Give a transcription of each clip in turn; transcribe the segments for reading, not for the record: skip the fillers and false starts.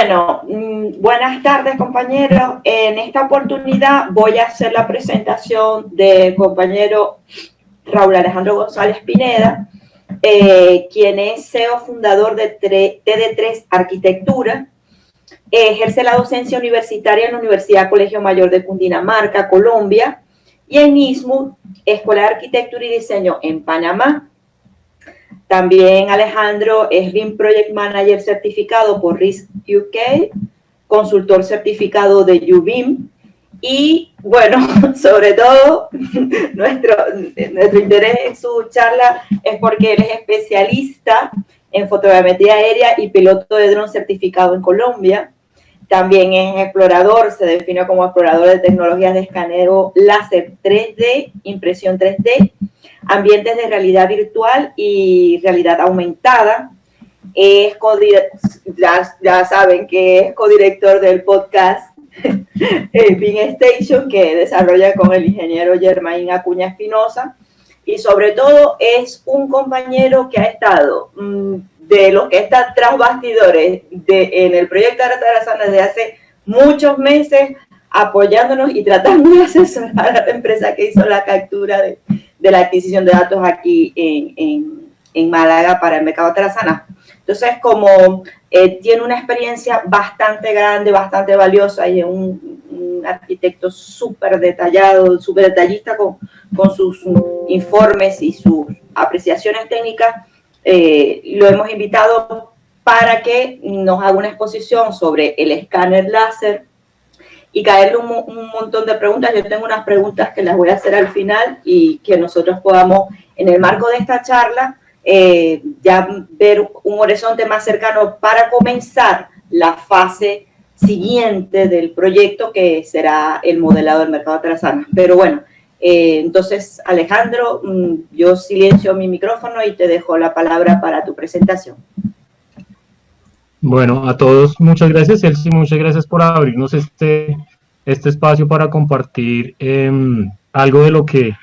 Bueno, buenas tardes, compañeros. En esta oportunidad voy a hacer la presentación del compañero Raúl Alejandro González Pineda, quien es CEO fundador de TD3 Arquitectura. Ejerce la docencia universitaria en la Universidad Colegio Mayor de Cundinamarca, Colombia, y en ISMU, Escuela de Arquitectura y Diseño en Panamá. También Alejandro es BIM Project Manager certificado por RISC UK, consultor certificado de UBIM, y bueno, sobre todo nuestro interés en su charla es porque él es especialista en fotogrametría aérea y piloto de dron certificado en Colombia. También es explorador, se define como explorador de tecnologías de escaneo láser 3D, impresión 3D, ambientes de realidad virtual y realidad aumentada. Es ya saben que es codirector del podcast BIM Station, que desarrolla con el ingeniero Germain Acuña Espinosa, y sobre todo es un compañero que ha estado de los que está tras bastidores en el proyecto Aratarazana desde hace muchos meses, apoyándonos y tratando de asesorar a la empresa que hizo la captura de la adquisición de datos aquí en Málaga para el mercado Tarazana. Entonces, como tiene una experiencia bastante grande, bastante valiosa, y es un arquitecto súper detallado, súper detallista con sus informes y sus apreciaciones técnicas, lo hemos invitado para que nos haga una exposición sobre el escáner láser y caerle un montón de preguntas. Yo tengo unas preguntas que las voy a hacer al final y que nosotros podamos, en el marco de esta charla, ya ver un horizonte más cercano para comenzar la fase siguiente del proyecto, que será el modelado del mercado Tarazana. Pero bueno, entonces, Alejandro, yo silencio mi micrófono y te dejo la palabra para tu presentación. Bueno, a todos muchas gracias, Elsie, muchas gracias por abrirnos este espacio para compartir algo de lo que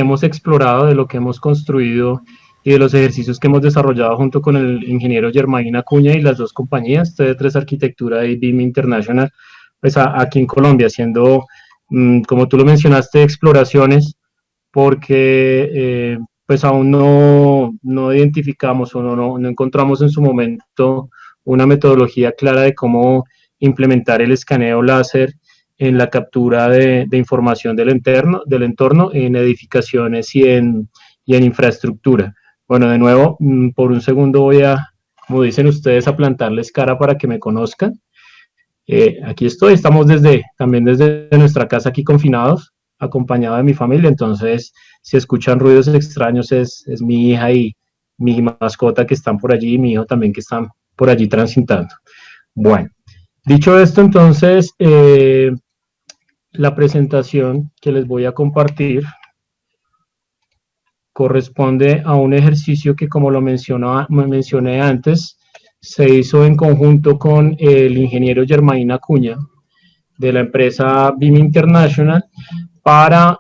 hemos explorado, de lo que hemos construido y de los ejercicios que hemos desarrollado junto con el ingeniero Germain Acuña y las dos compañías, TD3 Arquitectura y BIM International, pues aquí en Colombia, haciendo, como tú lo mencionaste, exploraciones, porque pues aún no identificamos o no encontramos en su momento una metodología clara de cómo implementar el escaneo láser en la captura de información del entorno en edificaciones y en infraestructura. Bueno, de nuevo, por un segundo voy a, como dicen ustedes, a plantarles cara para que me conozcan. Aquí estoy, estamos también desde nuestra casa aquí confinados, acompañado de mi familia, entonces si escuchan ruidos extraños es mi hija y mi mascota que están por allí, y mi hijo también que están por allí transitando. Bueno, dicho esto, entonces, la presentación que les voy a compartir corresponde a un ejercicio que, como lo mencioné antes, se hizo en conjunto con el ingeniero Germain Acuña de la empresa BIM International para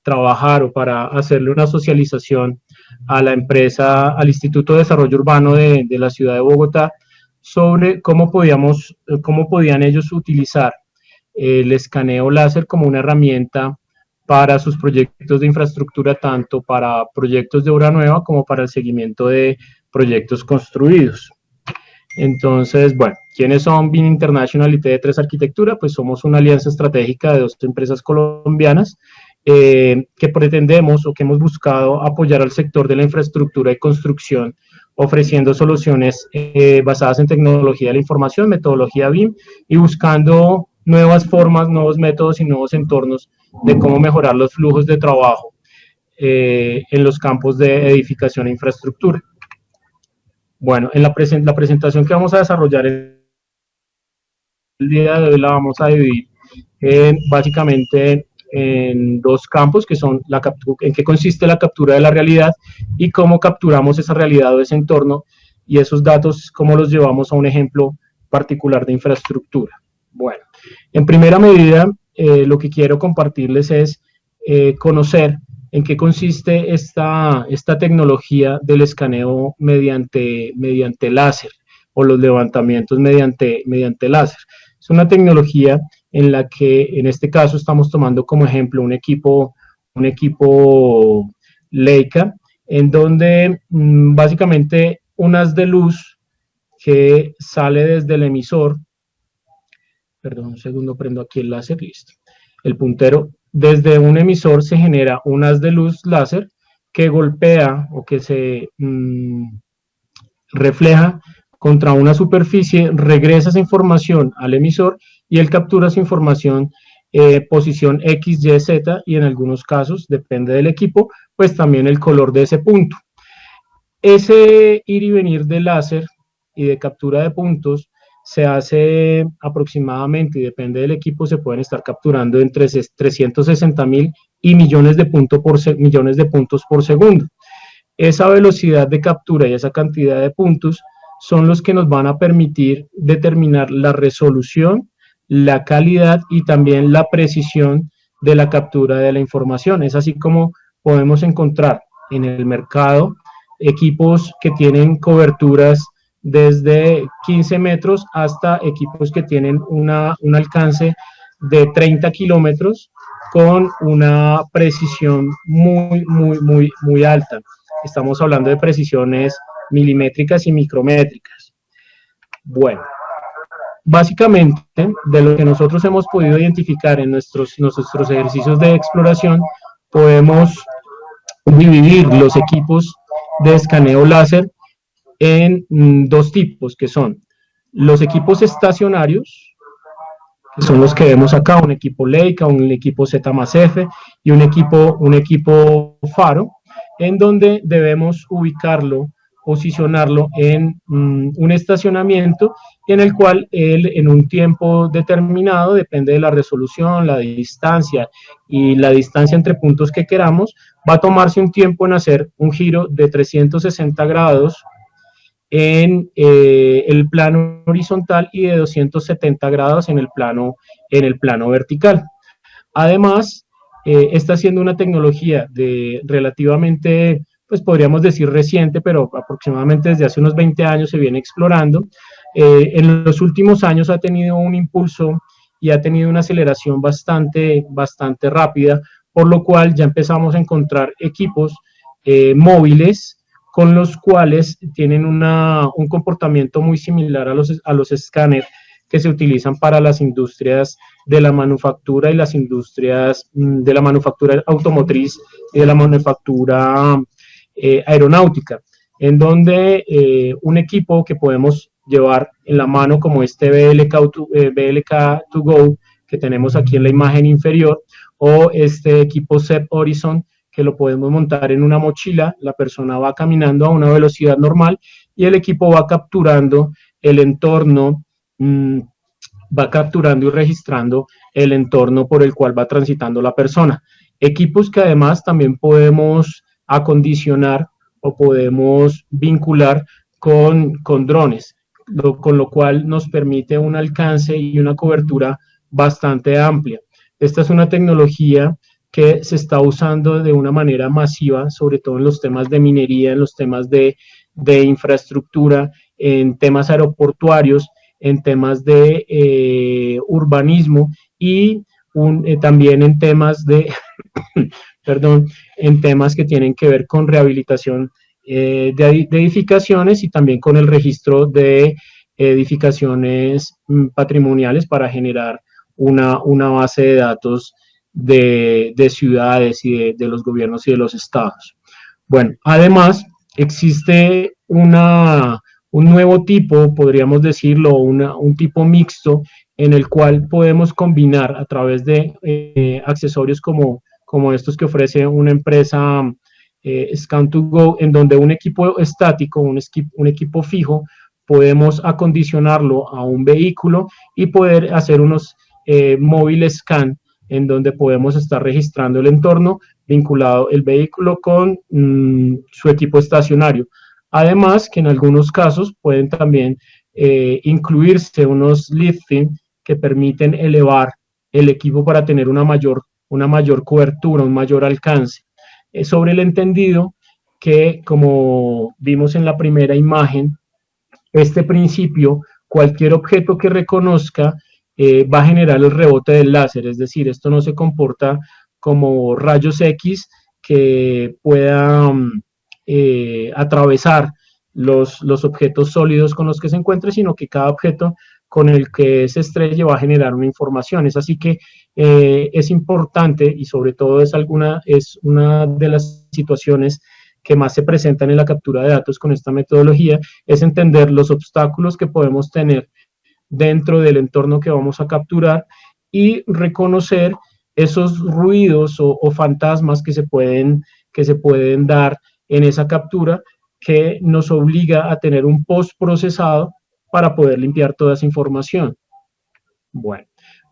trabajar o para hacerle una socialización a la empresa, al Instituto de Desarrollo Urbano de la ciudad de Bogotá, sobre cómo podían ellos utilizar el escaneo láser como una herramienta para sus proyectos de infraestructura, tanto para proyectos de obra nueva como para el seguimiento de proyectos construidos. Entonces, bueno, ¿quiénes son BIM International y TD3 Arquitectura? Pues somos una alianza estratégica de dos empresas colombianas que pretendemos o que hemos buscado apoyar al sector de la infraestructura y construcción, ofreciendo soluciones basadas en tecnología de la información, metodología BIM, y buscando nuevas formas, nuevos métodos y nuevos entornos de cómo mejorar los flujos de trabajo en los campos de edificación e infraestructura. Bueno, en la presentación que vamos a desarrollar el día de hoy la vamos a dividir básicamente en dos campos, que son en qué consiste la captura de la realidad y cómo capturamos esa realidad o ese entorno, y esos datos cómo los llevamos a un ejemplo particular de infraestructura. Bueno, en primera medida, lo que quiero compartirles es conocer en qué consiste esta tecnología del escaneo mediante láser. o los levantamientos mediante láser. Es una tecnología en la que en este caso estamos tomando como ejemplo un equipo Leica, en donde básicamente un haz de luz que sale desde el emisor, perdón, un segundo, prendo aquí el láser, listo. El puntero, desde un emisor se genera un haz de luz láser que golpea o que se refleja contra una superficie, regresa esa información al emisor y él captura esa información posición X, Y, Z, y en algunos casos, depende del equipo, pues también el color de ese punto. Ese ir y venir de láser y de captura de puntos se hace aproximadamente, y depende del equipo, se pueden estar capturando entre 360.000 y millones de puntos por segundo. Esa velocidad de captura y esa cantidad de puntos son los que nos van a permitir determinar la resolución, la calidad y también la precisión de la captura de la información. Es así como podemos encontrar en el mercado equipos que tienen coberturas desde 15 metros hasta equipos que tienen un alcance de 30 kilómetros con una precisión muy alta. Estamos hablando de precisiones milimétricas y micrométricas. Bueno, básicamente de lo que nosotros hemos podido identificar en nuestros ejercicios de exploración, podemos dividir los equipos de escaneo láser en dos tipos, que son los equipos estacionarios, que son los que vemos acá, un equipo Leica, un equipo Z+F y un equipo Faro, en donde debemos ubicarlo, posicionarlo en un estacionamiento en el cual él en un tiempo determinado, depende de la resolución, la distancia y la distancia entre puntos que queramos, va a tomarse un tiempo en hacer un giro de 360 grados en el plano horizontal y de 270 grados en el plano vertical. Además, está siendo una tecnología de relativamente, pues podríamos decir reciente, pero aproximadamente desde hace unos 20 años se viene explorando. En los últimos años ha tenido un impulso y ha tenido una aceleración bastante rápida, por lo cual ya empezamos a encontrar equipos móviles con los cuales tienen un comportamiento muy similar a los escáneres que se utilizan para las industrias de la manufactura y las industrias de la manufactura automotriz y de la manufactura aeronáutica, en donde un equipo que podemos llevar en la mano como este BLK2Go que tenemos aquí en la imagen inferior, o este equipo ZEP Horizon que lo podemos montar en una mochila, la persona va caminando a una velocidad normal y el equipo va capturando el entorno, va capturando y registrando el entorno por el cual va transitando la persona. Equipos que además también podemos acondicionar o podemos vincular con drones, con lo cual nos permite un alcance y una cobertura bastante amplia. Esta es una tecnología que se está usando de una manera masiva, sobre todo en los temas de minería, en los temas de infraestructura, en temas aeroportuarios, en temas de urbanismo y también en temas de, perdón, en temas que tienen que ver con rehabilitación de edificaciones y también con el registro de edificaciones patrimoniales para generar una base de datos de ciudades y de los gobiernos y de los estados. Bueno, además existe un nuevo tipo, podríamos decirlo, un tipo mixto en el cual podemos combinar a través de accesorios como estos que ofrece una empresa Scan2Go, en donde un equipo estático, un equipo fijo, podemos acondicionarlo a un vehículo y poder hacer unos móviles scan en donde podemos estar registrando el entorno vinculado el vehículo con su equipo estacionario. Además, que en algunos casos pueden también incluirse unos lifting que permiten elevar el equipo para tener una mayor cobertura, un mayor alcance. Sobre el entendido que, como vimos en la primera imagen, este principio, cualquier objeto que reconozca va a generar el rebote del láser, es decir, esto no se comporta como rayos X que puedan atravesar los objetos sólidos con los que se encuentre, sino que cada objeto con el que se estrelle va a generar una información. Es así que es importante y sobre todo es una de las situaciones que más se presentan en la captura de datos con esta metodología, es entender los obstáculos que podemos tener dentro del entorno que vamos a capturar y reconocer esos ruidos o fantasmas que se pueden dar en esa captura, que nos obliga a tener un post procesado para poder limpiar toda esa información. Bueno,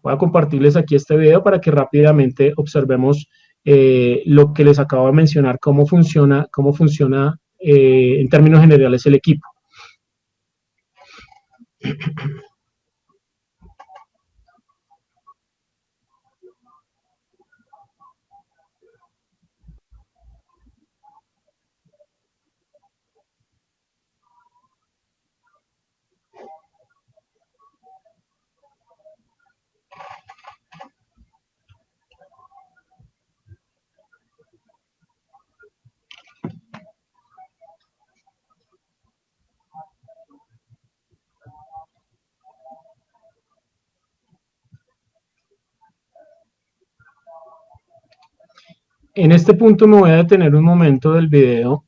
voy a compartirles aquí este video para que rápidamente observemos lo que les acabo de mencionar, cómo funciona en términos generales el equipo. En este punto me voy a detener un momento del video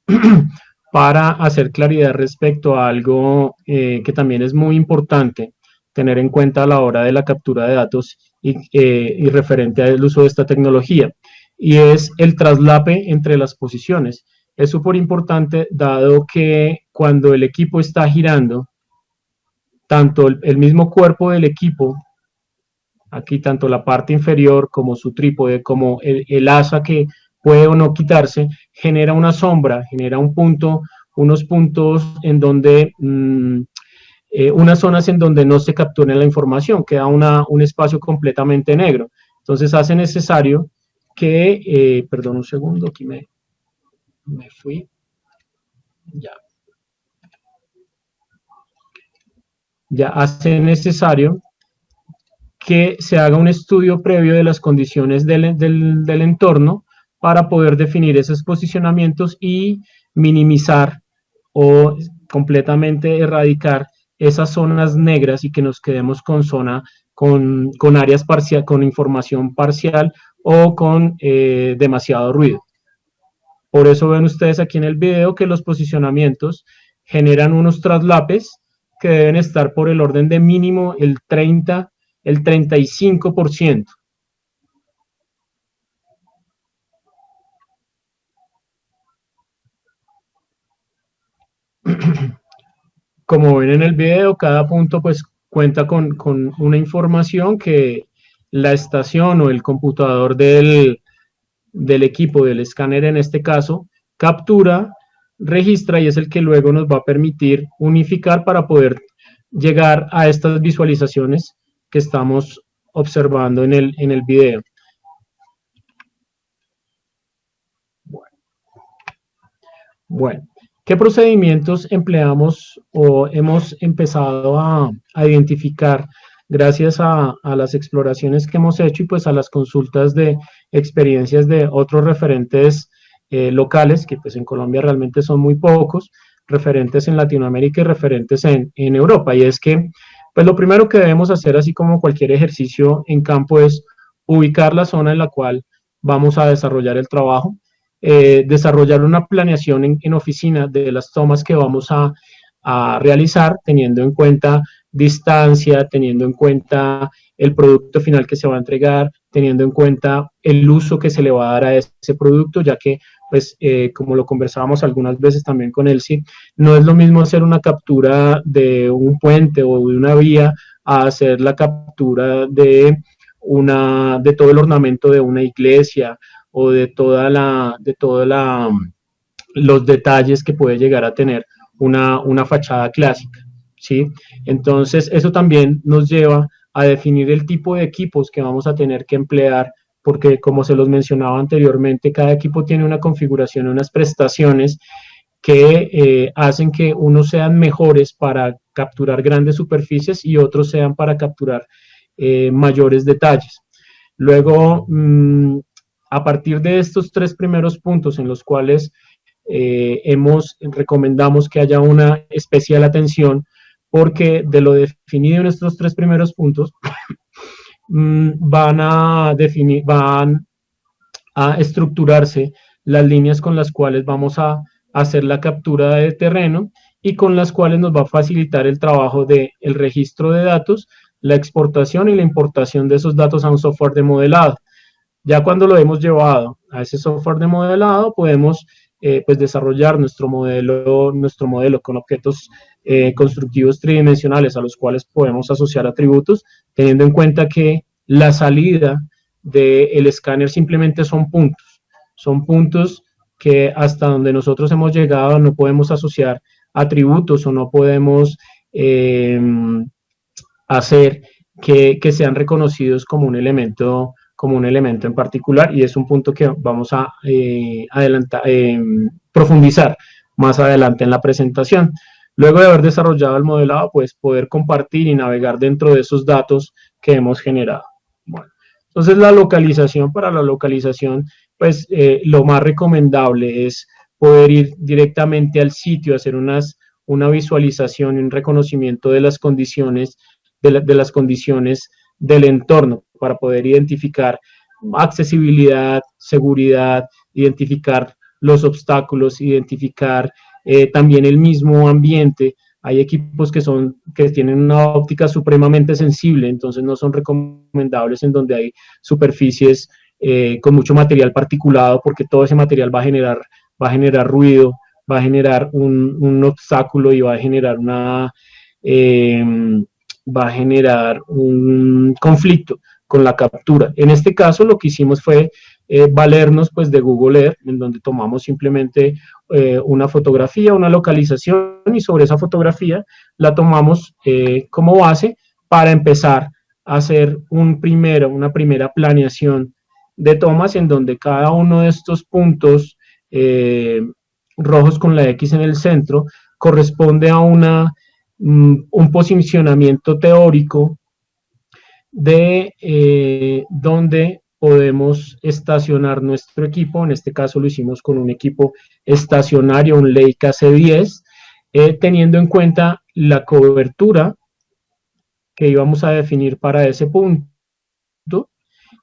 para hacer claridad respecto a algo que también es muy importante tener en cuenta a la hora de la captura de datos y referente al uso de esta tecnología, y es el traslape entre las posiciones. Es súper importante dado que cuando el equipo está girando, tanto el mismo cuerpo del equipo, aquí tanto la parte inferior como su trípode, como el asa que puede o no quitarse, genera una sombra, genera unos puntos en donde, unas zonas en donde no se captura la información, queda un espacio completamente negro. Entonces hace necesario que, perdón un segundo, aquí me fui, ya hace necesario que se haga un estudio previo de las condiciones del entorno para poder definir esos posicionamientos y minimizar o completamente erradicar esas zonas negras y que nos quedemos con áreas parciales, con información parcial o con demasiado ruido. Por eso ven ustedes aquí en el video que los posicionamientos generan unos traslapes que deben estar por el orden de mínimo el 35%. Como ven en el video, cada punto pues cuenta con una información que la estación o el computador del equipo, del escáner en este caso, captura, registra, y es el que luego nos va a permitir unificar para poder llegar a estas visualizaciones que estamos observando en el video. Bueno, ¿qué procedimientos empleamos o hemos empezado a identificar gracias a las exploraciones que hemos hecho y pues a las consultas de experiencias de otros referentes locales, que pues en Colombia realmente son muy pocos, referentes en Latinoamérica y referentes en Europa? Y es que pues lo primero que debemos hacer, así como cualquier ejercicio en campo, es ubicar la zona en la cual vamos a desarrollar el trabajo, desarrollar una planeación en oficina de las tomas que vamos a realizar, teniendo en cuenta distancia, teniendo en cuenta el producto final que se va a entregar, teniendo en cuenta el uso que se le va a dar a ese producto, ya que, pues, como lo conversábamos algunas veces también con Elsie, no es lo mismo hacer una captura de un puente o de una vía a hacer la captura de todo el ornamento de una iglesia o de los detalles que puede llegar a tener una fachada clásica, ¿sí? Entonces, eso también nos lleva a definir el tipo de equipos que vamos a tener que emplear, porque como se los mencionaba anteriormente, cada equipo tiene una configuración, unas prestaciones que hacen que unos sean mejores para capturar grandes superficies y otros sean para capturar mayores detalles. Luego, a partir de estos tres primeros puntos en los cuales recomendamos que haya una especial atención, porque de lo definido en estos tres primeros puntos van a estructurarse las líneas con las cuales vamos a hacer la captura de terreno y con las cuales nos va a facilitar el trabajo del registro de datos, la exportación y la importación de esos datos a un software de modelado. Ya cuando lo hemos llevado a ese software de modelado, podemos pues desarrollar nuestro modelo con objetos constructivos tridimensionales a los cuales podemos asociar atributos, teniendo en cuenta que la salida del escáner simplemente son puntos que hasta donde nosotros hemos llegado no podemos asociar atributos o no podemos hacer que sean reconocidos como un elemento en particular, y es un punto que vamos a profundizar más adelante en la presentación. Luego de haber desarrollado el modelado, pues poder compartir y navegar dentro de esos datos que hemos generado. Bueno, entonces para la localización, pues lo más recomendable es poder ir directamente al sitio, hacer una visualización y un reconocimiento de las condiciones del entorno para poder identificar accesibilidad, seguridad, identificar los obstáculos, identificar también el mismo ambiente. Hay equipos que tienen una óptica supremamente sensible, entonces no son recomendables en donde hay superficies con mucho material particulado, porque todo ese material va a generar ruido, va a generar un obstáculo y va a generar un conflicto con la captura. En este caso lo que hicimos fue valernos pues de Google Earth, en donde tomamos simplemente una fotografía, una localización, y sobre esa fotografía la tomamos como base para empezar a hacer una primera planeación de tomas, en donde cada uno de estos puntos rojos con la X en el centro corresponde a un posicionamiento teórico de donde podemos estacionar nuestro equipo. En este caso lo hicimos con un equipo estacionario, un Leica C10, teniendo en cuenta la cobertura que íbamos a definir para ese punto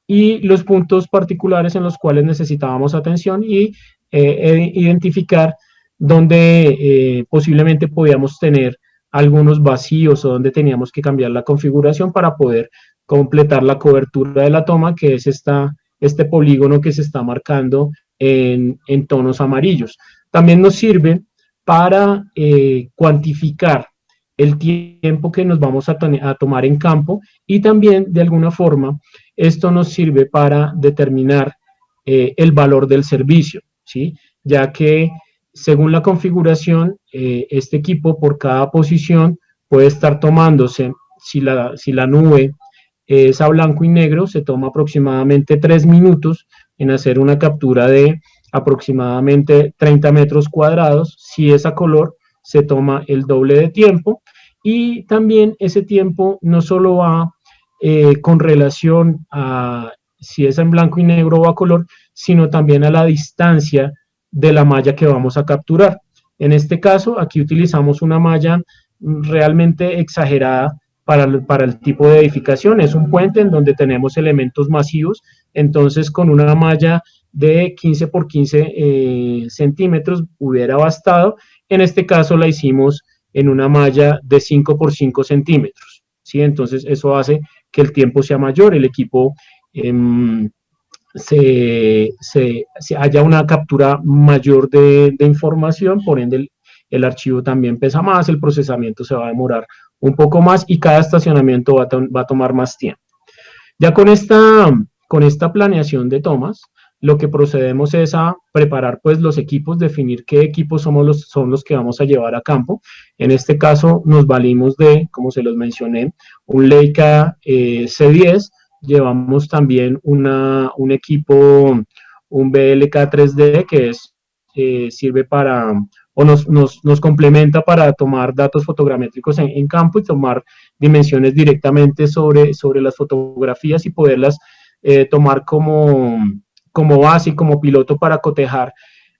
y los puntos particulares en los cuales necesitábamos atención y identificar donde posiblemente podíamos tener algunos vacíos o donde teníamos que cambiar la configuración para poder completar la cobertura de la toma, que es este polígono que se está marcando en tonos amarillos. También nos sirve para cuantificar el tiempo que nos vamos a tomar en campo, y también de alguna forma esto nos sirve para determinar el valor del servicio, ¿sí? Ya que según la configuración, este equipo por cada posición puede estar tomándose, si la nube es a blanco y negro, se toma aproximadamente 3 minutos en hacer una captura de aproximadamente 30 metros cuadrados. Si es a color, se toma el doble de tiempo, y también ese tiempo no solo va con relación a si es en blanco y negro o a color, sino también a la distancia de la malla que vamos a capturar. En este caso, aquí utilizamos una malla realmente exagerada para el tipo de edificación. Es un puente en donde tenemos elementos masivos, entonces con una malla de 15 por 15 centímetros hubiera bastado. En este caso la hicimos en una malla de 5 por 5 centímetros, ¿sí? Entonces eso hace que el tiempo sea mayor, el equipo haya una captura mayor de información, por ende el archivo también pesa más, el procesamiento se va a demorar un poco más y cada estacionamiento va a tomar más tiempo. Ya con esta planeación de tomas, lo que procedemos es a preparar pues los equipos, definir qué equipos son los que vamos a llevar a campo. En este caso nos valimos de, como se los mencioné, un Leica C10, llevamos también un equipo, un BLK 3D que sirve para o nos complementa para tomar datos fotogramétricos en campo y tomar dimensiones directamente sobre las fotografías y poderlas tomar como base y como piloto para cotejar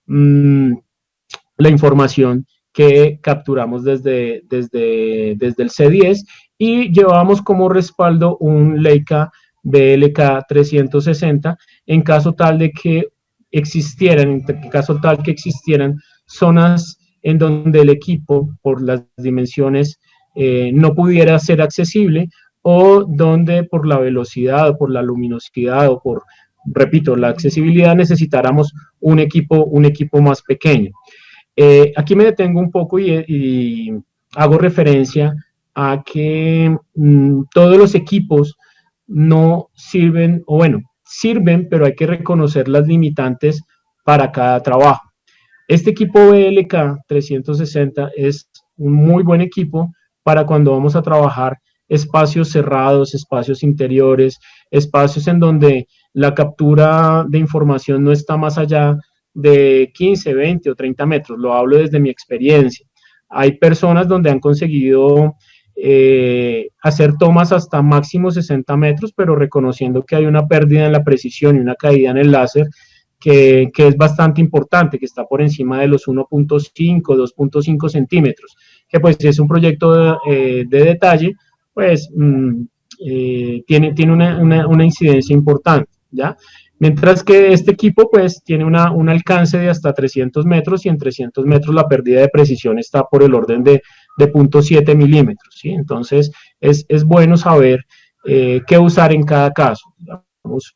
la información que capturamos desde el C10 y llevamos como respaldo un Leica BLK 360 en caso tal de que existieran zonas en donde el equipo, por las dimensiones, no pudiera ser accesible o donde por la velocidad o por la luminosidad o por, repito, la accesibilidad necesitáramos un equipo más pequeño. Aquí me detengo un poco y hago referencia a que todos los equipos no sirven, o bueno, sirven, pero hay que reconocer las limitantes para cada trabajo. Este equipo BLK 360 es un muy buen equipo para cuando vamos a trabajar espacios cerrados, espacios interiores, espacios en donde la captura de información no está más allá de 15, 20 o 30 metros. Lo hablo desde mi experiencia. Hay personas donde han conseguido hacer tomas hasta máximo 60 metros, pero reconociendo que hay una pérdida en la precisión y una caída en el láser que es bastante importante, que está por encima de los 1.5, 2.5 centímetros, que pues si es un proyecto de detalle, pues tiene una incidencia importante, ¿ya? Mientras que este equipo pues tiene un alcance de hasta 300 metros y en 300 metros la pérdida de precisión está por el orden de 0.7 milímetros, ¿sí? Entonces es bueno saber qué usar en cada caso.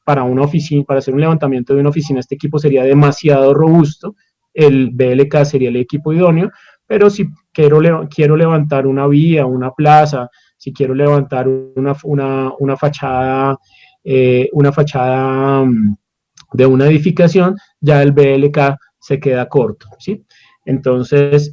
Para una oficina, para hacer un levantamiento de una oficina, este equipo sería demasiado robusto, el BLK sería el equipo idóneo, pero si quiero levantar una vía, una plaza, si quiero levantar una fachada de una edificación, ya el BLK se queda corto, ¿sí? Entonces,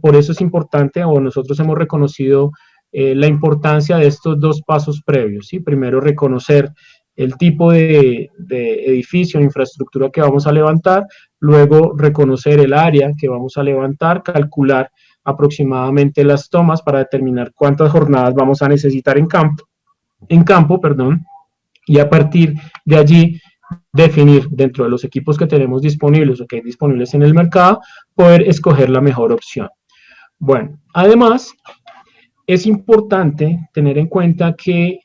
por eso es importante, o nosotros hemos reconocido la importancia de estos dos pasos previos, ¿sí? Primero, reconocer el tipo de edificio, infraestructura que vamos a levantar, luego reconocer el área que vamos a levantar, calcular aproximadamente las tomas para determinar cuántas jornadas vamos a necesitar en campo, y a partir de allí definir dentro de los equipos que tenemos disponibles o que hay disponibles en el mercado, poder escoger la mejor opción. Bueno, además, es importante tener en cuenta que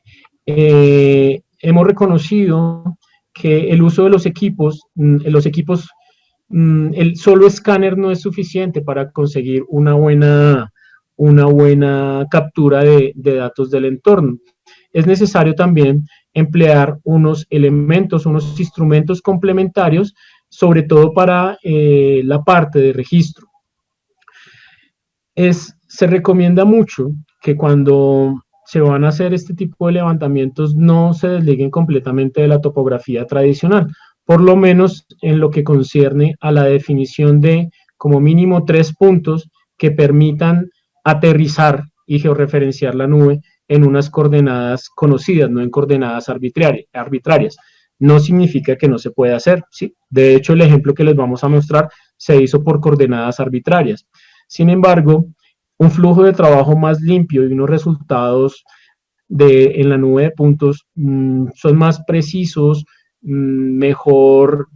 hemos reconocido que el uso de los equipos, el solo escáner no es suficiente para conseguir una buena captura de datos del entorno. Es necesario también emplear unos elementos, unos instrumentos complementarios, sobre todo para la parte de registro. Se recomienda mucho que cuando se van a hacer este tipo de levantamientos no se desliguen completamente de la topografía tradicional, por lo menos en lo que concierne a la definición de como mínimo 3 puntos que permitan aterrizar y georreferenciar la nube en unas coordenadas conocidas, no en coordenadas arbitrarias. No significa que no se pueda hacer, ¿sí? De hecho, el ejemplo que les vamos a mostrar se hizo por coordenadas arbitrarias. Sin embargo, un flujo de trabajo más limpio y unos resultados en la nube de puntos son más precisos, mejor,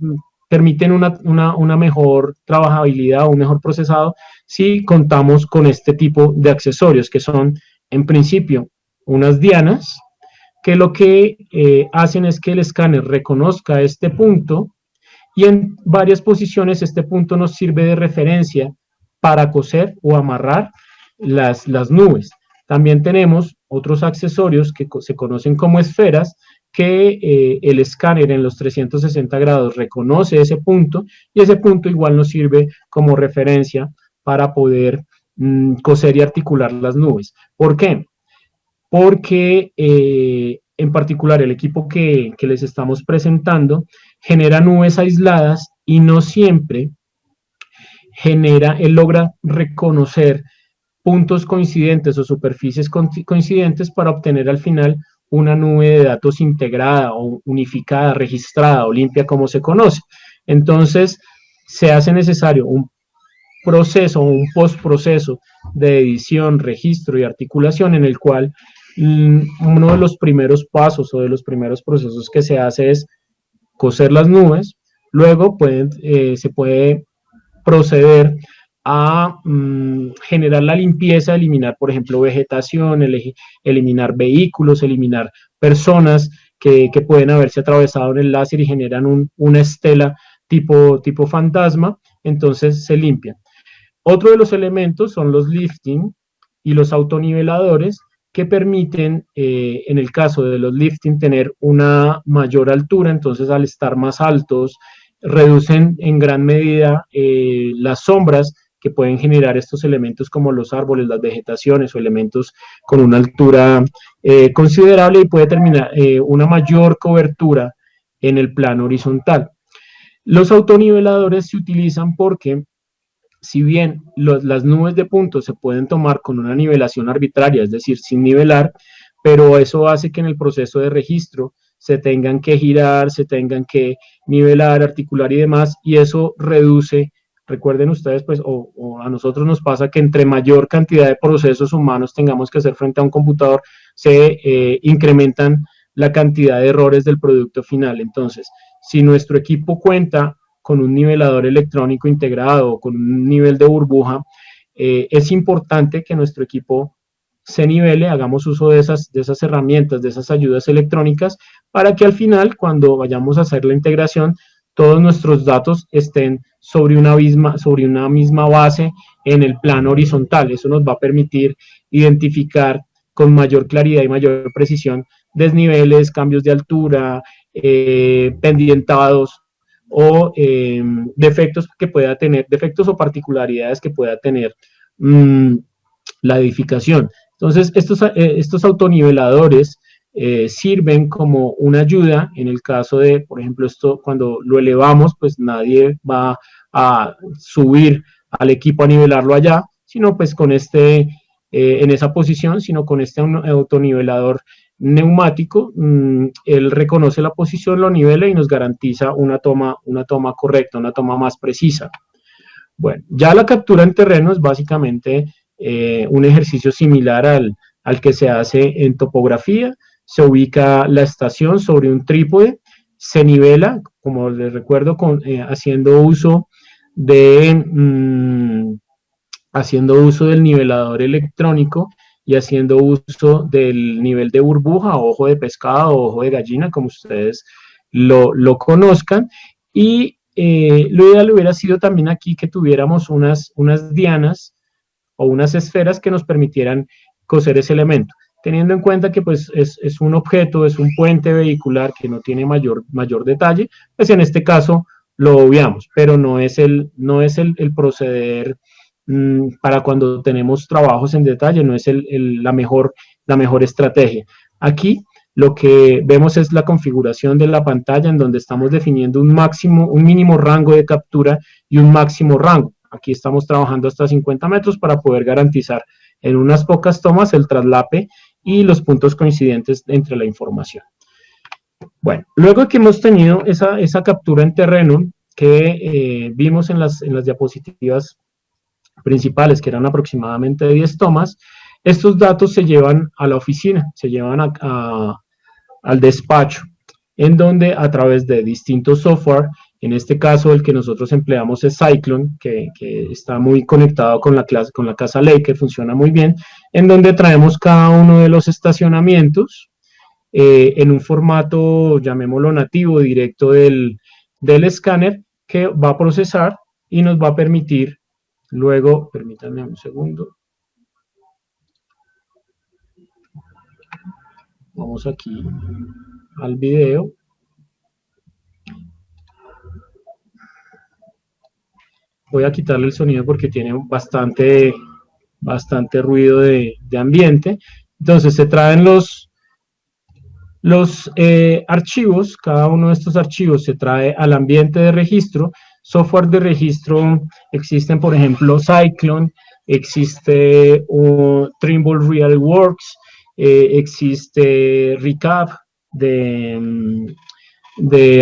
permiten una mejor trabajabilidad, un mejor procesado, si contamos con este tipo de accesorios, que son, en principio, unas dianas, que lo que hacen es que el escáner reconozca este punto y en varias posiciones este punto nos sirve de referencia para coser o amarrar las nubes. También tenemos otros accesorios que se conocen como esferas, que el escáner en los 360 grados reconoce ese punto y ese punto igual nos sirve como referencia para poder coser y articular las nubes. ¿Por qué? Porque en particular el equipo que les estamos presentando genera nubes aisladas y no siempre él logra reconocer puntos coincidentes o superficies coincidentes para obtener al final una nube de datos integrada o unificada, registrada o limpia como se conoce. Entonces, se hace necesario proceso o un postproceso de edición, registro y articulación en el cual uno de los primeros pasos o de los primeros procesos que se hace es coser las nubes, luego se puede proceder a generar la limpieza, eliminar, por ejemplo, vegetación, eliminar vehículos, eliminar personas que pueden haberse atravesado en el láser y generan una estela tipo fantasma, entonces se limpian. Otro de los elementos son los lifting y los autoniveladores que permiten, en el caso de los lifting, tener una mayor altura, entonces al estar más altos, reducen en gran medida las sombras que pueden generar estos elementos como los árboles, las vegetaciones o elementos con una altura considerable y puede terminar una mayor cobertura en el plano horizontal. Los autoniveladores se utilizan porque si bien las nubes de puntos se pueden tomar con una nivelación arbitraria, es decir, sin nivelar, pero eso hace que en el proceso de registro se tengan que girar, se tengan que nivelar, articular y demás, y eso reduce, recuerden ustedes, pues, o a nosotros nos pasa que entre mayor cantidad de procesos humanos tengamos que hacer frente a un computador, se incrementan la cantidad de errores del producto final. Entonces, si nuestro equipo cuenta con un nivelador electrónico integrado, con un nivel de burbuja, es importante que nuestro equipo se nivele, hagamos uso de esas herramientas, de esas ayudas electrónicas, para que al final, cuando vayamos a hacer la integración, todos nuestros datos estén sobre una misma base en el plano horizontal. Eso nos va a permitir identificar con mayor claridad y mayor precisión desniveles, cambios de altura, pendientados, o defectos que pueda tener, defectos o particularidades que pueda tener la edificación. Entonces, estos autoniveladores sirven como una ayuda en el caso de, por ejemplo, esto cuando lo elevamos, pues nadie va a subir al equipo a nivelarlo allá, sino pues con en esa posición, sino con este autonivelador neumático, él reconoce la posición, lo nivela y nos garantiza una toma correcta, una toma más precisa. Bueno, ya la captura en terreno es básicamente un ejercicio similar al que se hace en topografía. Se ubica la estación sobre un trípode, se nivela, como les recuerdo, haciendo uso del nivelador electrónico y haciendo uso del nivel de burbuja, ojo de pescado, ojo de gallina, como ustedes lo conozcan. Y lo ideal hubiera sido también aquí que tuviéramos unas dianas o unas esferas que nos permitieran coser ese elemento. Teniendo en cuenta que pues, es un objeto, es un puente vehicular que no tiene mayor detalle, pues en este caso lo obviamos, pero no es el proceder para cuando tenemos trabajos en detalle, no es la mejor estrategia. Aquí lo que vemos es la configuración de la pantalla en donde estamos definiendo un mínimo rango de captura y un máximo rango. Aquí estamos trabajando hasta 50 metros para poder garantizar en unas pocas tomas el traslape y los puntos coincidentes entre la información. Bueno, luego que hemos tenido esa captura en terreno que vimos en las diapositivas principales, que eran aproximadamente 10 tomas, estos datos se llevan a la oficina, se llevan al despacho, en donde a través de distintos software, en este caso el que nosotros empleamos es Cyclone, que está muy conectado con la casa Lake, que funciona muy bien, en donde traemos cada uno de los estacionamientos en un formato, llamémoslo nativo, directo del escáner, que va a procesar y nos va a permitir luego, permítanme un segundo. Vamos aquí al video. Voy a quitarle el sonido porque tiene bastante ruido de ambiente. Entonces se traen los archivos, cada uno de estos archivos se trae al ambiente de registro. Software de registro existen, por ejemplo, Cyclone, existe Trimble RealWorks, existe Recap de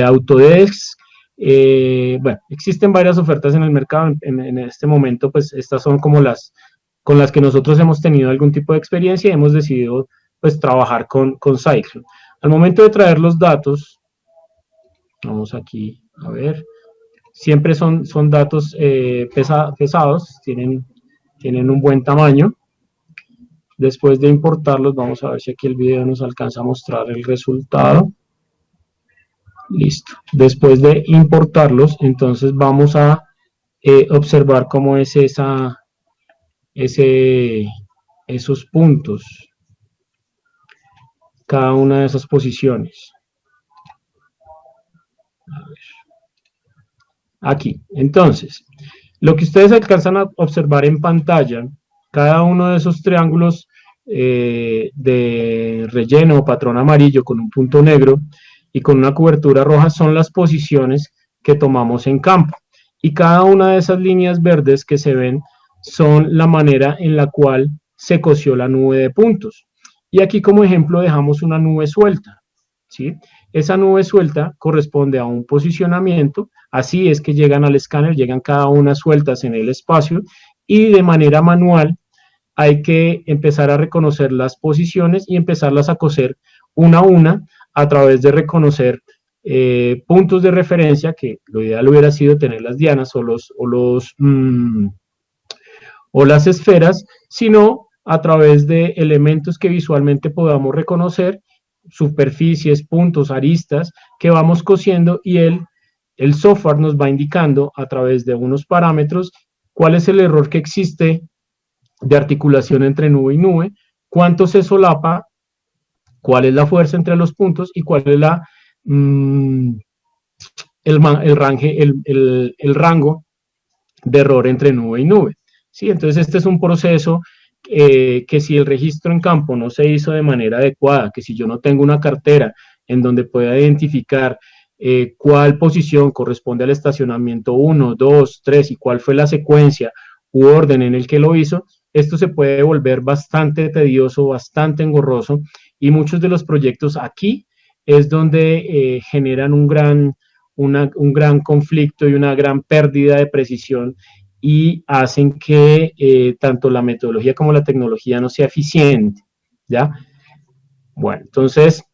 Autodesk, Bueno, existen varias ofertas en el mercado. En este momento, pues estas son como las con las que nosotros hemos tenido algún tipo de experiencia y hemos decidido pues trabajar con Cyclone. Al momento de traer los datos, vamos aquí a ver, siempre son datos pesados, tienen un buen tamaño. Después de importarlos, vamos a ver si aquí el video nos alcanza a mostrar el resultado. Listo. Después de importarlos, entonces vamos a observar cómo es esos puntos, cada una de esas posiciones. A ver. Aquí. Entonces, lo que ustedes alcanzan a observar en pantalla, cada uno de esos triángulos de relleno o patrón amarillo con un punto negro y con una cobertura roja son las posiciones que tomamos en campo. Y cada una de esas líneas verdes que se ven son la manera en la cual se cosió la nube de puntos. Y aquí como ejemplo dejamos una nube suelta, ¿sí? Esa nube suelta corresponde a un posicionamiento, así es que llegan al escáner, llegan cada una sueltas en el espacio y de manera manual hay que empezar a reconocer las posiciones y empezarlas a coser una a una a través de reconocer puntos de referencia, que lo ideal hubiera sido tener las dianas o las esferas, sino a través de elementos que visualmente podamos reconocer, superficies, puntos, aristas, que vamos cosiendo y el software nos va indicando a través de unos parámetros cuál es el error que existe de articulación entre nube y nube, cuánto se solapa, cuál es la fuerza entre los puntos y cuál es el rango de error entre nube y nube. ¿Sí? Entonces este es un proceso que si el registro en campo no se hizo de manera adecuada, que si yo no tengo una cartera en donde pueda identificar cuál posición corresponde al estacionamiento 1, 2, 3 y cuál fue la secuencia u orden en el que lo hizo, esto se puede volver bastante tedioso, bastante engorroso y muchos de los proyectos aquí es donde generan un gran conflicto y una gran pérdida de precisión y hacen que tanto la metodología como la tecnología no sea eficiente, ¿ya? Bueno, entonces,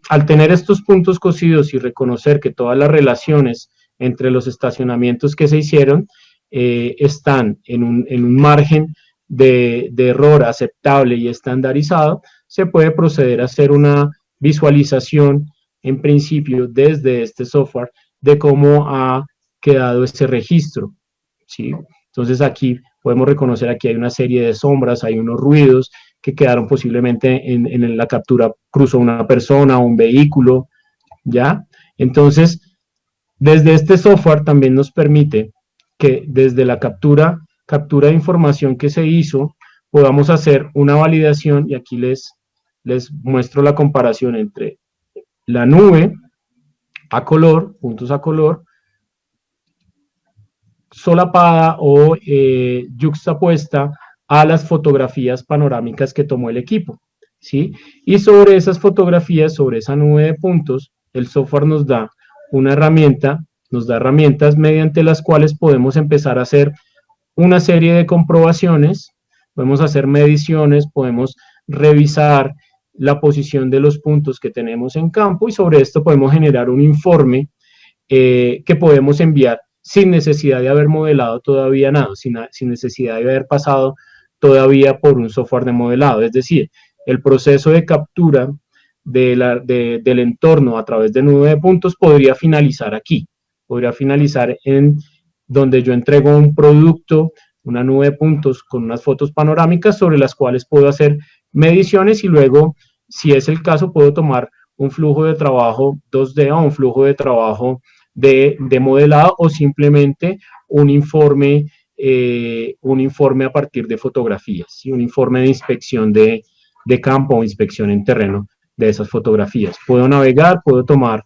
al tener estos puntos cosidos y reconocer que todas las relaciones entre los estacionamientos que se hicieron están en un margen de error aceptable y estandarizado, se puede proceder a hacer una visualización en principio desde este software de cómo ha quedado este registro, ¿sí? Entonces aquí podemos reconocer, aquí hay una serie de sombras, hay unos ruidos que quedaron posiblemente en la captura, cruzó una persona o un vehículo, ¿ya? Entonces, desde este software también nos permite que desde la captura de información que se hizo, podamos hacer una validación, y aquí les muestro la comparación entre la nube a color, puntos a color, solapada o yuxtapuesta a las fotografías panorámicas que tomó el equipo, ¿sí? Y sobre esas fotografías, sobre esa nube de puntos, el software nos da una herramienta, nos da herramientas mediante las cuales podemos empezar a hacer una serie de comprobaciones, podemos hacer mediciones, podemos revisar la posición de los puntos que tenemos en campo y sobre esto podemos generar un informe que podemos enviar sin necesidad de haber modelado todavía nada, sin necesidad de haber pasado todavía por un software de modelado. Es decir, el proceso de captura del entorno a través de nube de puntos podría finalizar aquí, podría finalizar en donde yo entrego un producto, una nube de puntos con unas fotos panorámicas sobre las cuales puedo hacer mediciones y luego, si es el caso, puedo tomar un flujo de trabajo 2D o un flujo de trabajo de modelado o simplemente un informe a partir de fotografías, ¿sí? Un informe de inspección de campo o inspección en terreno de esas fotografías. Puedo navegar, puedo tomar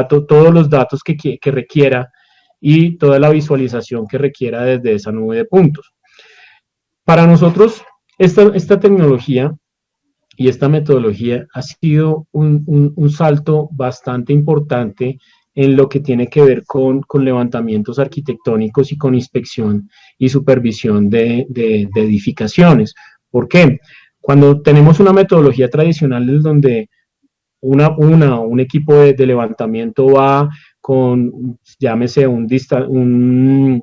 todos los datos que requiera y toda la visualización que requiera desde esa nube de puntos. Para nosotros, esta tecnología y esta metodología ha sido un salto bastante importante en lo que tiene que ver con levantamientos arquitectónicos y con inspección y supervisión de edificaciones. ¿Por qué? Cuando tenemos una metodología tradicional en donde un equipo de levantamiento va con, llámese, un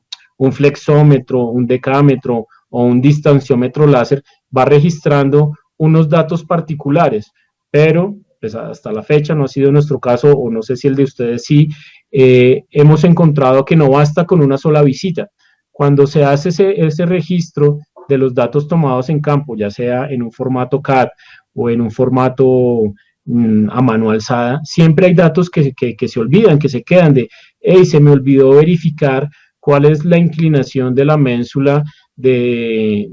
flexómetro, un decámetro o un distanciómetro láser, va registrando unos datos particulares, pero pues hasta la fecha no ha sido nuestro caso, o no sé si el de ustedes sí, hemos encontrado que no basta con una sola visita. Cuando se hace ese registro de los datos tomados en campo, ya sea en un formato CAD o en un formato a mano alzada, siempre hay datos que se olvidan, que se quedan de, hey, se me olvidó verificar cuál es la inclinación de la ménsula del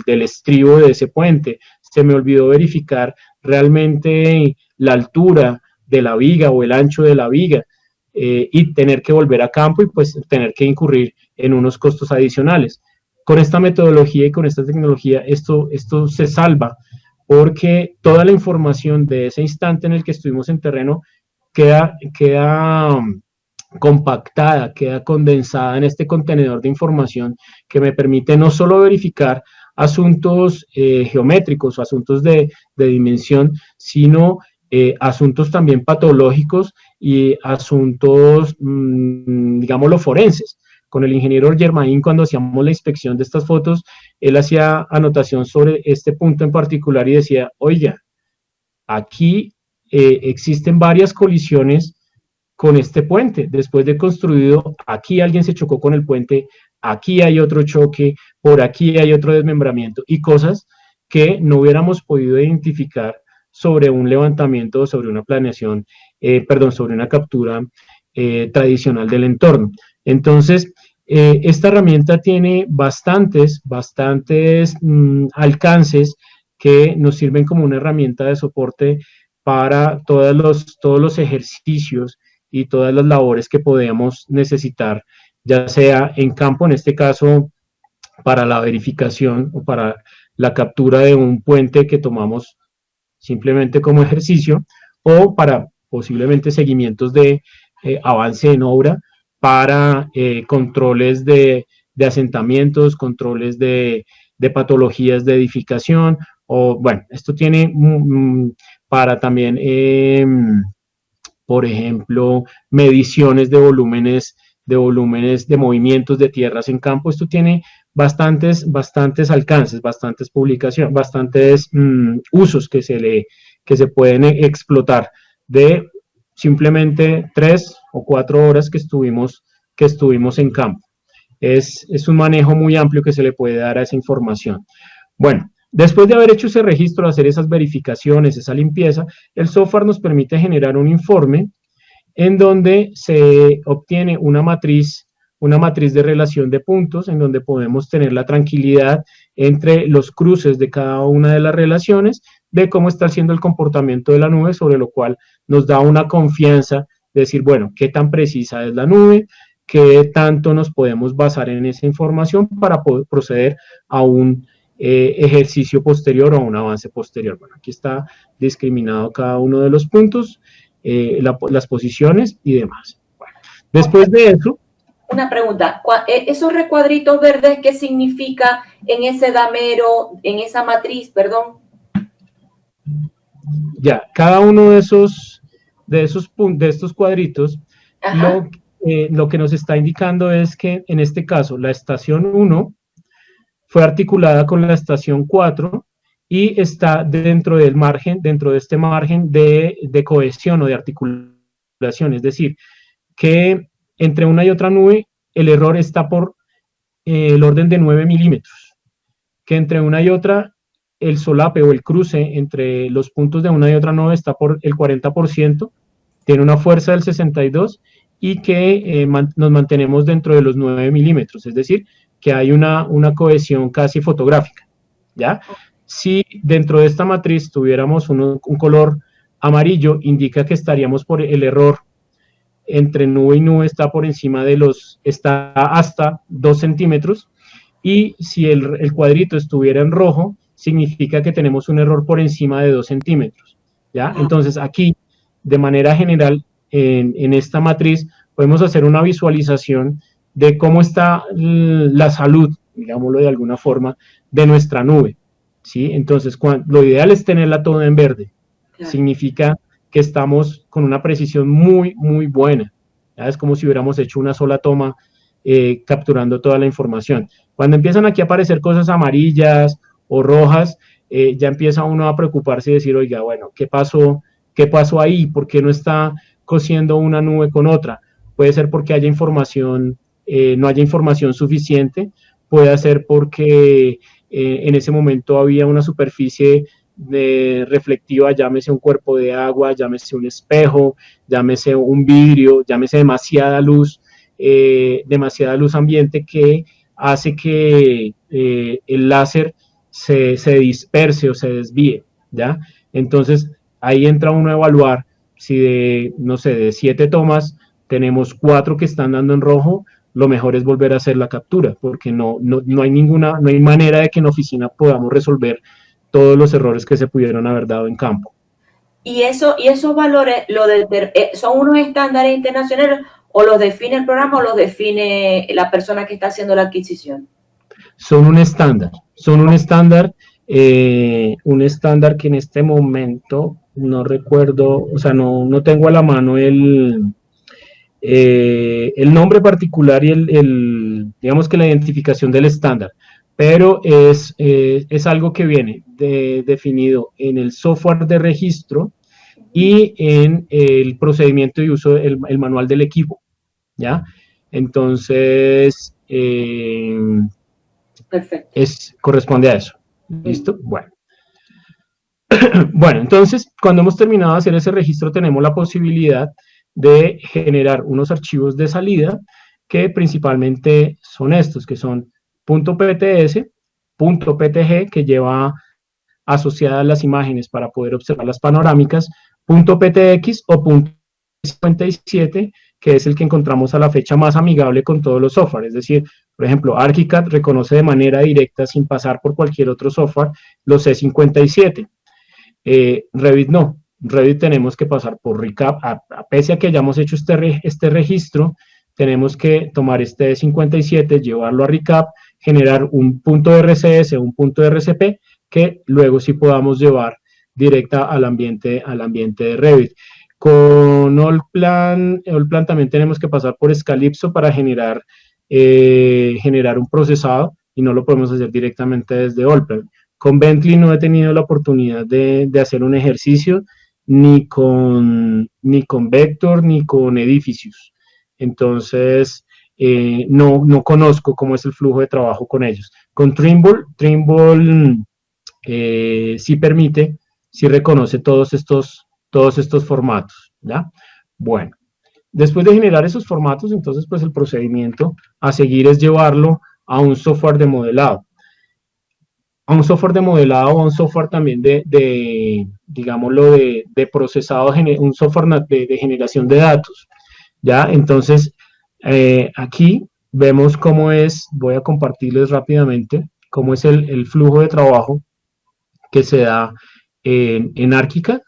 estribo de ese puente, se me olvidó verificar realmente la altura de la viga o el ancho de la viga, y tener que volver a campo y pues tener que incurrir en unos costos adicionales. Con esta metodología y con esta tecnología esto se salva, porque toda la información de ese instante en el que estuvimos en terreno queda compactada, queda condensada en este contenedor de información que me permite no solo verificar asuntos geométricos o asuntos de dimensión, sino asuntos también patológicos y asuntos, digámoslo, forenses. Con el ingeniero Germain, cuando hacíamos la inspección de estas fotos, él hacía anotación sobre este punto en particular y decía, oiga, aquí existen varias colisiones con este puente. Después de construido, aquí alguien se chocó con el puente, aquí hay otro choque, por aquí hay otro desmembramiento y cosas que no hubiéramos podido identificar sobre un levantamiento, sobre una planeación, sobre una captura tradicional del entorno. Entonces, esta herramienta tiene bastantes alcances que nos sirven como una herramienta de soporte para todos los ejercicios y todas las labores que podemos necesitar, ya sea en campo, en este caso, para la verificación o para la captura de un puente que tomamos simplemente como ejercicio, o para posiblemente seguimientos de avance en obra, para controles de asentamientos, controles de patologías de edificación, o bueno, esto tiene para también, por ejemplo, mediciones de volúmenes de movimientos de tierras en campo. Esto tiene bastantes alcances, bastantes publicaciones, bastantes usos que se pueden explotar de simplemente 3 o 4 horas que estuvimos en campo. Es un manejo muy amplio que se le puede dar a esa información. Bueno, después de haber hecho ese registro, hacer esas verificaciones, esa limpieza, el software nos permite generar un informe en donde se obtiene una matriz de relación de puntos, en donde podemos tener la tranquilidad entre los cruces de cada una de las relaciones, de cómo está siendo el comportamiento de la nube, sobre lo cual nos da una confianza de decir, bueno, qué tan precisa es la nube, qué tanto nos podemos basar en esa información para poder proceder a un ejercicio posterior o a un avance posterior. Bueno, aquí está discriminado cada uno de los puntos, las posiciones y demás. Bueno, después de eso... Una pregunta, ¿esos recuadritos verdes qué significa en ese damero, en esa matriz, perdón? Ya, cada uno de estos cuadritos, lo que nos está indicando es que en este caso la estación 1 fue articulada con la estación 4 y está dentro de este margen de cohesión o de articulación, es decir, que entre una y otra nube el error está por el orden de 9 milímetros, que entre una y otra el solape o el cruce entre los puntos de una y otra nube está por el 40%, tiene una fuerza del 62% y que nos mantenemos dentro de los 9 milímetros, es decir, que hay una cohesión casi fotográfica, ¿ya? Si dentro de esta matriz tuviéramos un color amarillo, indica que estaríamos por el error entre nube y nube, está hasta 2 centímetros, y si el cuadrito estuviera en rojo, significa que tenemos un error por encima de 2 centímetros, ¿ya? Entonces aquí, de manera general, en esta matriz, podemos hacer una visualización de cómo está la salud, digámoslo de alguna forma, de nuestra nube, ¿sí? Entonces, lo ideal es tenerla toda en verde. Claro. Significa que estamos con una precisión muy, muy buena. ¿Ya? Es como si hubiéramos hecho una sola toma capturando toda la información. Cuando empiezan aquí a aparecer cosas amarillas o rojas, ya empieza uno a preocuparse y decir, oiga, bueno, ¿qué pasó ahí? ¿Por qué no está cosiendo una nube con otra? Puede ser porque haya información, no haya información suficiente, puede ser porque en ese momento había una superficie reflectiva, llámese un cuerpo de agua, llámese un espejo, llámese un vidrio, llámese demasiada luz ambiente que hace que el láser se disperse o se desvíe, ¿ya? Entonces, ahí entra uno a evaluar si de, no sé, de 7 tomas, tenemos 4 que están dando en rojo, lo mejor es volver a hacer la captura, porque no hay manera de que en oficina podamos resolver todos los errores que se pudieron haber dado en campo. ¿Y esos valores son unos estándares internacionales o los define el programa o los define la persona que está haciendo la adquisición? Son un estándar que en este momento no recuerdo, o sea, no tengo a la mano el nombre particular y digamos que la identificación del estándar, pero es algo que viene definido en el software de registro y en el procedimiento de uso, el manual del equipo, ¿ya? Entonces, perfecto. Corresponde a eso. ¿Listo? Bueno. Bueno, entonces, cuando hemos terminado de hacer ese registro, tenemos la posibilidad de generar unos archivos de salida que principalmente son estos, que son .pts, .ptg, que lleva asociadas las imágenes para poder observar las panorámicas, .ptx o .57, que es el que encontramos a la fecha más amigable con todos los software. Es decir, por ejemplo, ArchiCAD reconoce de manera directa, sin pasar por cualquier otro software, los C57. Revit no. Revit tenemos que pasar por ReCap. Pese a que hayamos hecho este registro, tenemos que tomar este C57, llevarlo a ReCap, generar un punto RCS, un punto RCP, que luego sí podamos llevar directa al ambiente de Revit. Con Allplan también tenemos que pasar por Scalypso para generar un procesado y no lo podemos hacer directamente desde Allplan. Con Bentley no he tenido la oportunidad de hacer un ejercicio ni con Vector ni con Edificius. Entonces, no conozco cómo es el flujo de trabajo con ellos. Con Trimble sí permite, sí reconoce todos estos formatos, ¿ya? Bueno, después de generar esos formatos, entonces pues el procedimiento a seguir es llevarlo a un software de modelado. A un software de modelado o a un software también digámoslo, de procesado, un software de generación de datos, ¿ya? Entonces, aquí vemos cómo es, voy a compartirles rápidamente, cómo es el flujo de trabajo que se da en ArchiCAD.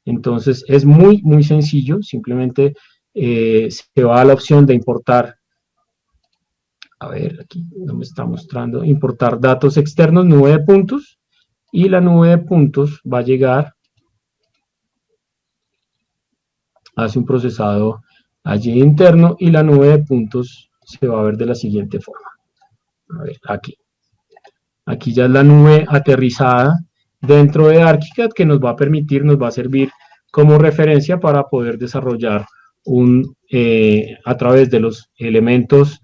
Entonces es muy, muy sencillo, simplemente se va a la opción de importar, a ver, aquí no me está mostrando, importar datos externos, nube de puntos, y la nube de puntos va a llegar, hace un procesado allí interno, y la nube de puntos se va a ver de la siguiente forma. A ver, aquí ya es la nube aterrizada dentro de ArchiCAD, que nos va a permitir, nos va a servir como referencia para poder desarrollar a través de los elementos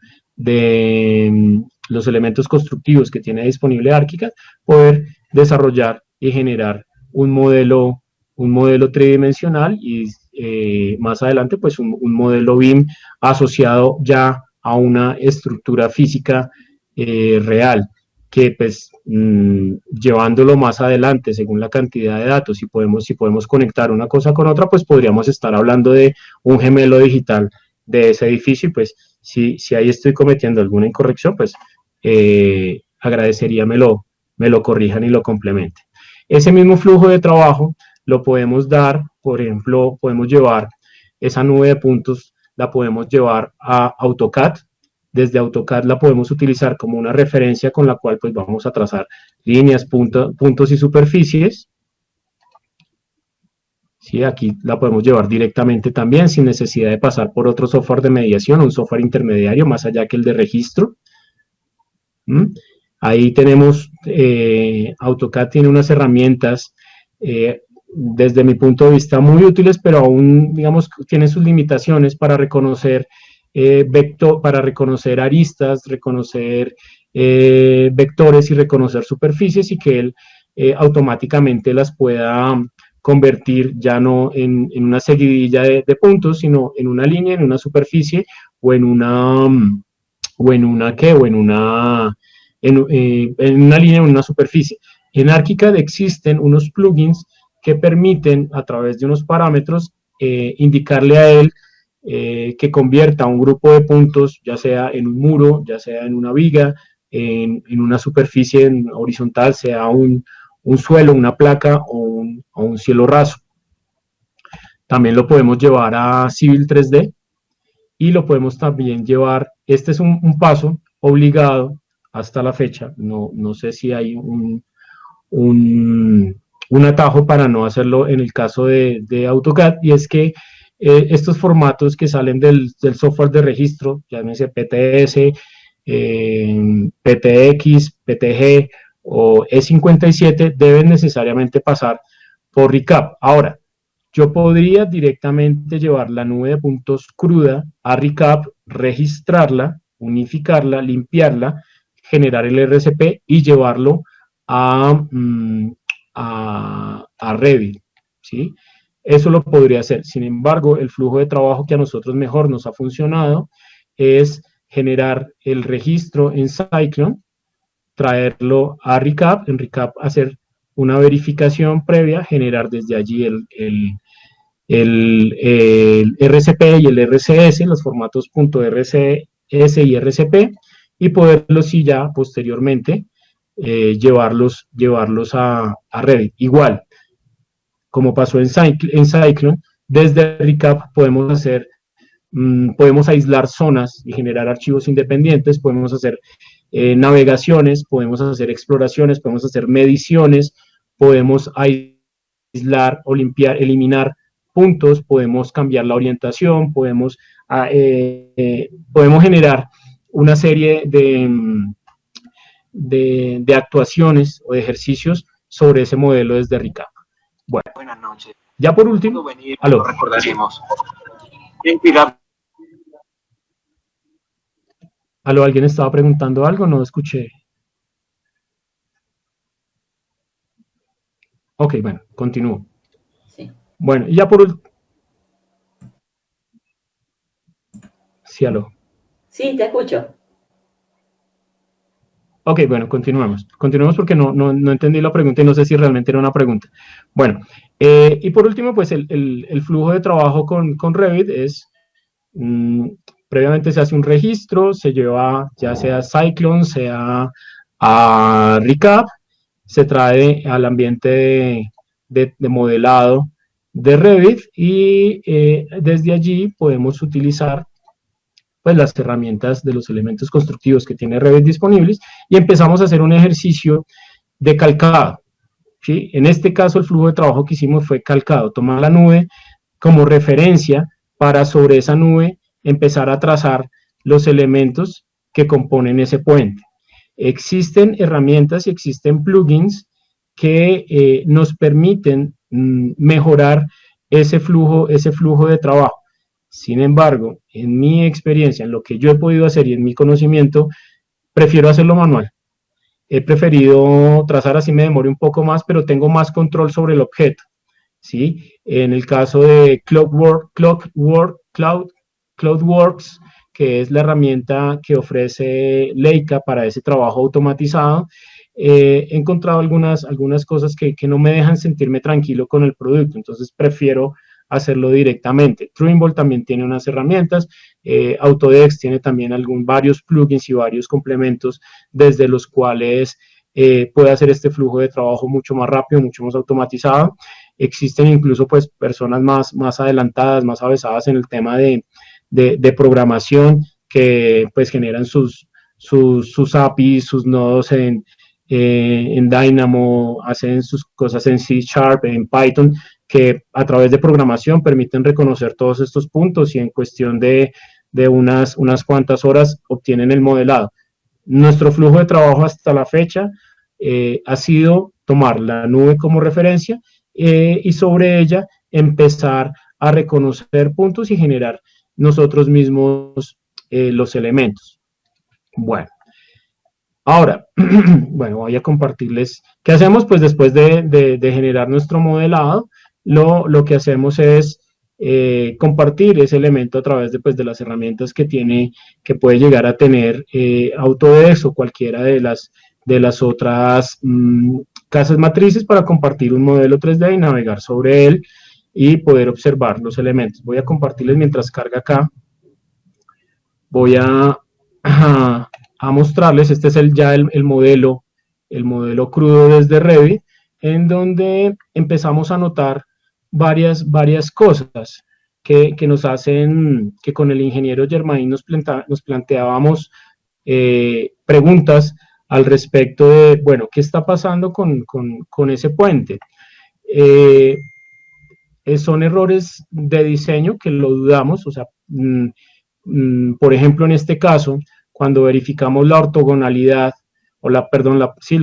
constructivos que tiene disponible ArchiCAD, poder desarrollar y generar un modelo tridimensional y más adelante pues un modelo BIM asociado ya a una estructura física real, que pues llevándolo más adelante según la cantidad de datos, si podemos conectar una cosa con otra, pues podríamos estar hablando de un gemelo digital de ese edificio, y pues si ahí estoy cometiendo alguna incorrección, pues agradecería me lo corrijan y lo complementen. Ese mismo flujo de trabajo lo podemos dar, por ejemplo, podemos llevar esa nube de puntos la podemos llevar a AutoCAD. Desde AutoCAD la podemos utilizar como una referencia con la cual pues vamos a trazar líneas, puntos y superficies. Sí, aquí la podemos llevar directamente también sin necesidad de pasar por otro software de mediación, un software intermediario más allá que el de registro. Ahí tenemos, AutoCAD tiene unas herramientas, desde mi punto de vista, muy útiles, pero aún, digamos, tiene sus limitaciones para reconocer para reconocer aristas, reconocer vectores y reconocer superficies, y que él automáticamente las pueda convertir ya no en una seguidilla de puntos, sino en una línea, en una superficie, o en una línea, en una superficie. En ArchiCAD existen unos plugins que permiten, a través de unos parámetros, indicarle a él que convierta un grupo de puntos, ya sea en un muro, ya sea en una viga, en una superficie horizontal, sea un suelo, una placa o un cielo raso. También lo podemos llevar a Civil 3D y lo podemos también llevar, este es un paso obligado hasta la fecha, no sé si hay un atajo para no hacerlo en el caso de AutoCAD, y es que estos formatos que salen del software de registro, llámese PTS, PTX, PTG o E57, deben necesariamente pasar por RICAP. Ahora, yo podría directamente llevar la nube de puntos cruda a RICAP, registrarla, unificarla, limpiarla, generar el RCP y llevarlo a Revit, ¿sí? Eso lo podría hacer. Sin embargo, el flujo de trabajo que a nosotros mejor nos ha funcionado es generar el registro en Cyclone, traerlo a RICAP, en RICAP hacer una verificación previa, generar desde allí el RCP y el RCS, los formatos .rcs y RCP, y poderlos, sí, ya posteriormente llevarlos a Revit. Igual, como pasó en Cyclone, desde RICAP podemos aislar zonas y generar archivos independientes, podemos hacer navegaciones, podemos hacer exploraciones, podemos hacer mediciones, podemos aislar o limpiar, eliminar puntos, podemos cambiar la orientación, podemos generar una serie de actuaciones o de ejercicios sobre ese modelo desde RICAP. Bueno, buenas noches. Ya por último, aló. Recordaremos. Aló, ¿alguien estaba preguntando algo? No escuché. Ok, bueno, continúo. Sí. Bueno, y ya por último. Sí, aló. Sí, te escucho. Ok, bueno, continuemos. Continuemos porque no entendí la pregunta y no sé si realmente era una pregunta. Bueno, y por último, pues el flujo de trabajo con Revit es, previamente se hace un registro, se lleva ya sea Cyclone, sea a RICAP, se trae al ambiente de modelado de Revit, y desde allí podemos utilizar pues las herramientas de los elementos constructivos que tiene Revit disponibles, y empezamos a hacer un ejercicio de calcado, ¿sí? En este caso el flujo de trabajo que hicimos fue calcado, tomar la nube como referencia para sobre esa nube empezar a trazar los elementos que componen ese puente. Existen herramientas y existen plugins que nos permiten mejorar ese flujo de trabajo. Sin embargo, en mi experiencia, en lo que yo he podido hacer y en mi conocimiento, prefiero hacerlo manual. He preferido trazar, así me demore un poco más, pero tengo más control sobre el objeto, ¿sí? En el caso de CloudWorks, que es la herramienta que ofrece Leica para ese trabajo automatizado, he encontrado algunas cosas que no me dejan sentirme tranquilo con el producto, entonces prefiero hacerlo directamente. Trimble también tiene unas herramientas, Autodesk tiene también varios plugins y varios complementos desde los cuales puede hacer este flujo de trabajo mucho más rápido, mucho más automatizado. existen incluso pues personas más adelantadas, más avesadas en el tema de programación que pues generan sus APIs, sus nodos en Dynamo, hacen sus cosas en C Sharp, en Python, que a través de programación permiten reconocer todos estos puntos y en cuestión de unas cuantas horas obtienen el modelado. Nuestro flujo de trabajo hasta la fecha ha sido tomar la nube como referencia y sobre ella empezar a reconocer puntos y generar nosotros mismos los elementos. Bueno, ahora, bueno, voy a compartirles qué hacemos pues después de generar nuestro modelado. Lo que hacemos es compartir ese elemento a través de las herramientas que puede llegar a tener Autodesk o cualquiera de las otras casas matrices para compartir un modelo 3D y navegar sobre él y poder observar los elementos. Voy a compartirles mientras carga acá. Voy a mostrarles, este es ya el modelo crudo desde Revit, en donde empezamos a notar varias cosas que nos hacen, que con el ingeniero Germain nos planteábamos preguntas al respecto de, bueno, ¿qué está pasando con ese puente? Son errores de diseño que lo dudamos, o sea, por ejemplo, en este caso, cuando verificamos la ortogonalidad, la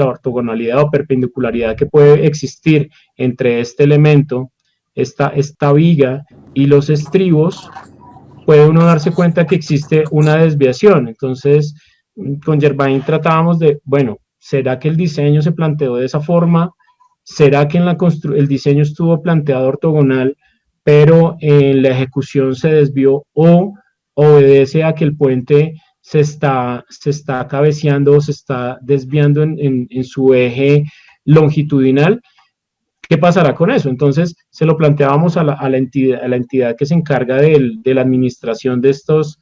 ortogonalidad o perpendicularidad que puede existir entre este elemento, esta viga y los estribos, puede uno darse cuenta que existe una desviación. Entonces, con Germain tratábamos de, bueno, ¿será que el diseño se planteó de esa forma? ¿Será que el diseño estuvo planteado ortogonal, pero en la ejecución se desvió, o obedece a que el puente se está cabeceando o se está desviando en su eje longitudinal? ¿Qué pasará con eso? Entonces, se lo planteábamos a la entidad que se encarga de la administración de estos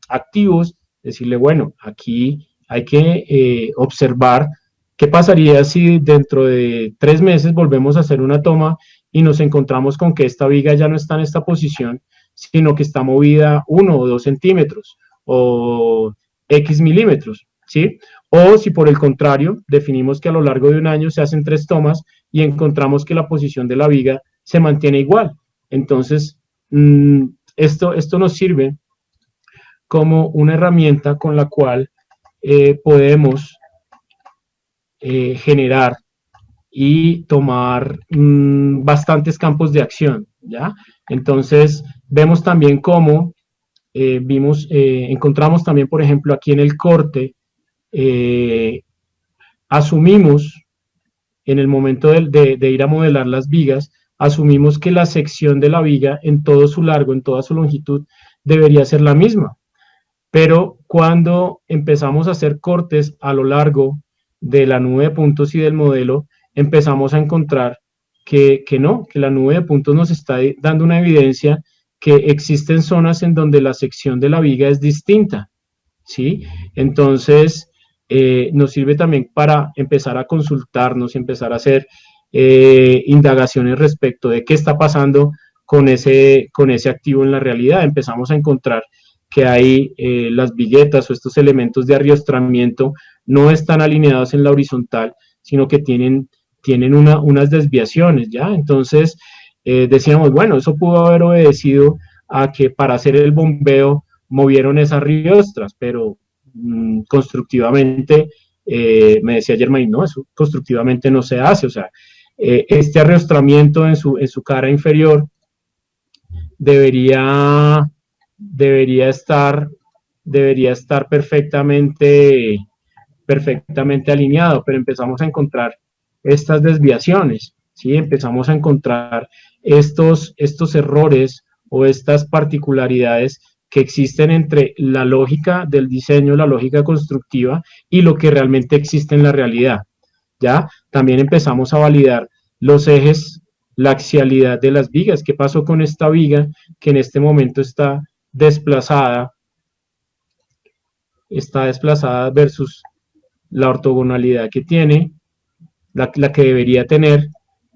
activos, decirle, bueno, aquí hay que observar qué pasaría si dentro de 3 meses volvemos a hacer una toma y nos encontramos con que esta viga ya no está en esta posición, sino que está movida 1 o 2 centímetros o X milímetros, ¿sí? O si por el contrario definimos que a lo largo de un año se hacen 3 tomas y encontramos que la posición de la viga se mantiene igual. Entonces, esto nos sirve como una herramienta con la cual podemos generar y tomar bastantes campos de acción, ¿ya? Entonces, vemos también cómo encontramos también, por ejemplo, aquí en el corte, asumimos, en el momento de ir a modelar las vigas, asumimos que la sección de la viga en todo su largo, en toda su longitud, debería ser la misma. Pero cuando empezamos a hacer cortes a lo largo de la nube de puntos y del modelo, empezamos a encontrar que no, que la nube de puntos nos está dando una evidencia que existen zonas en donde la sección de la viga es distinta, ¿sí? Entonces, nos sirve también para empezar a consultarnos y empezar a hacer indagaciones respecto de qué está pasando con ese activo en la realidad. Empezamos a encontrar que hay las viguetas o estos elementos de arriostramiento no están alineados en la horizontal, sino que tienen unas desviaciones, ¿ya? Entonces, decíamos, bueno, eso pudo haber obedecido a que para hacer el bombeo movieron esas riostras, pero constructivamente, me decía Germain, no, eso constructivamente no se hace, o sea, este arriostramiento en su cara inferior debería estar perfectamente alineado, pero empezamos a encontrar estas desviaciones, ¿sí? Empezamos a encontrar estos errores o estas particularidades que existen entre la lógica del diseño, la lógica constructiva y lo que realmente existe en la realidad, ¿ya? También empezamos a validar los ejes, la axialidad de las vigas. ¿Qué pasó con esta viga que en este momento está desplazada versus la ortogonalidad que tiene, la que debería tener,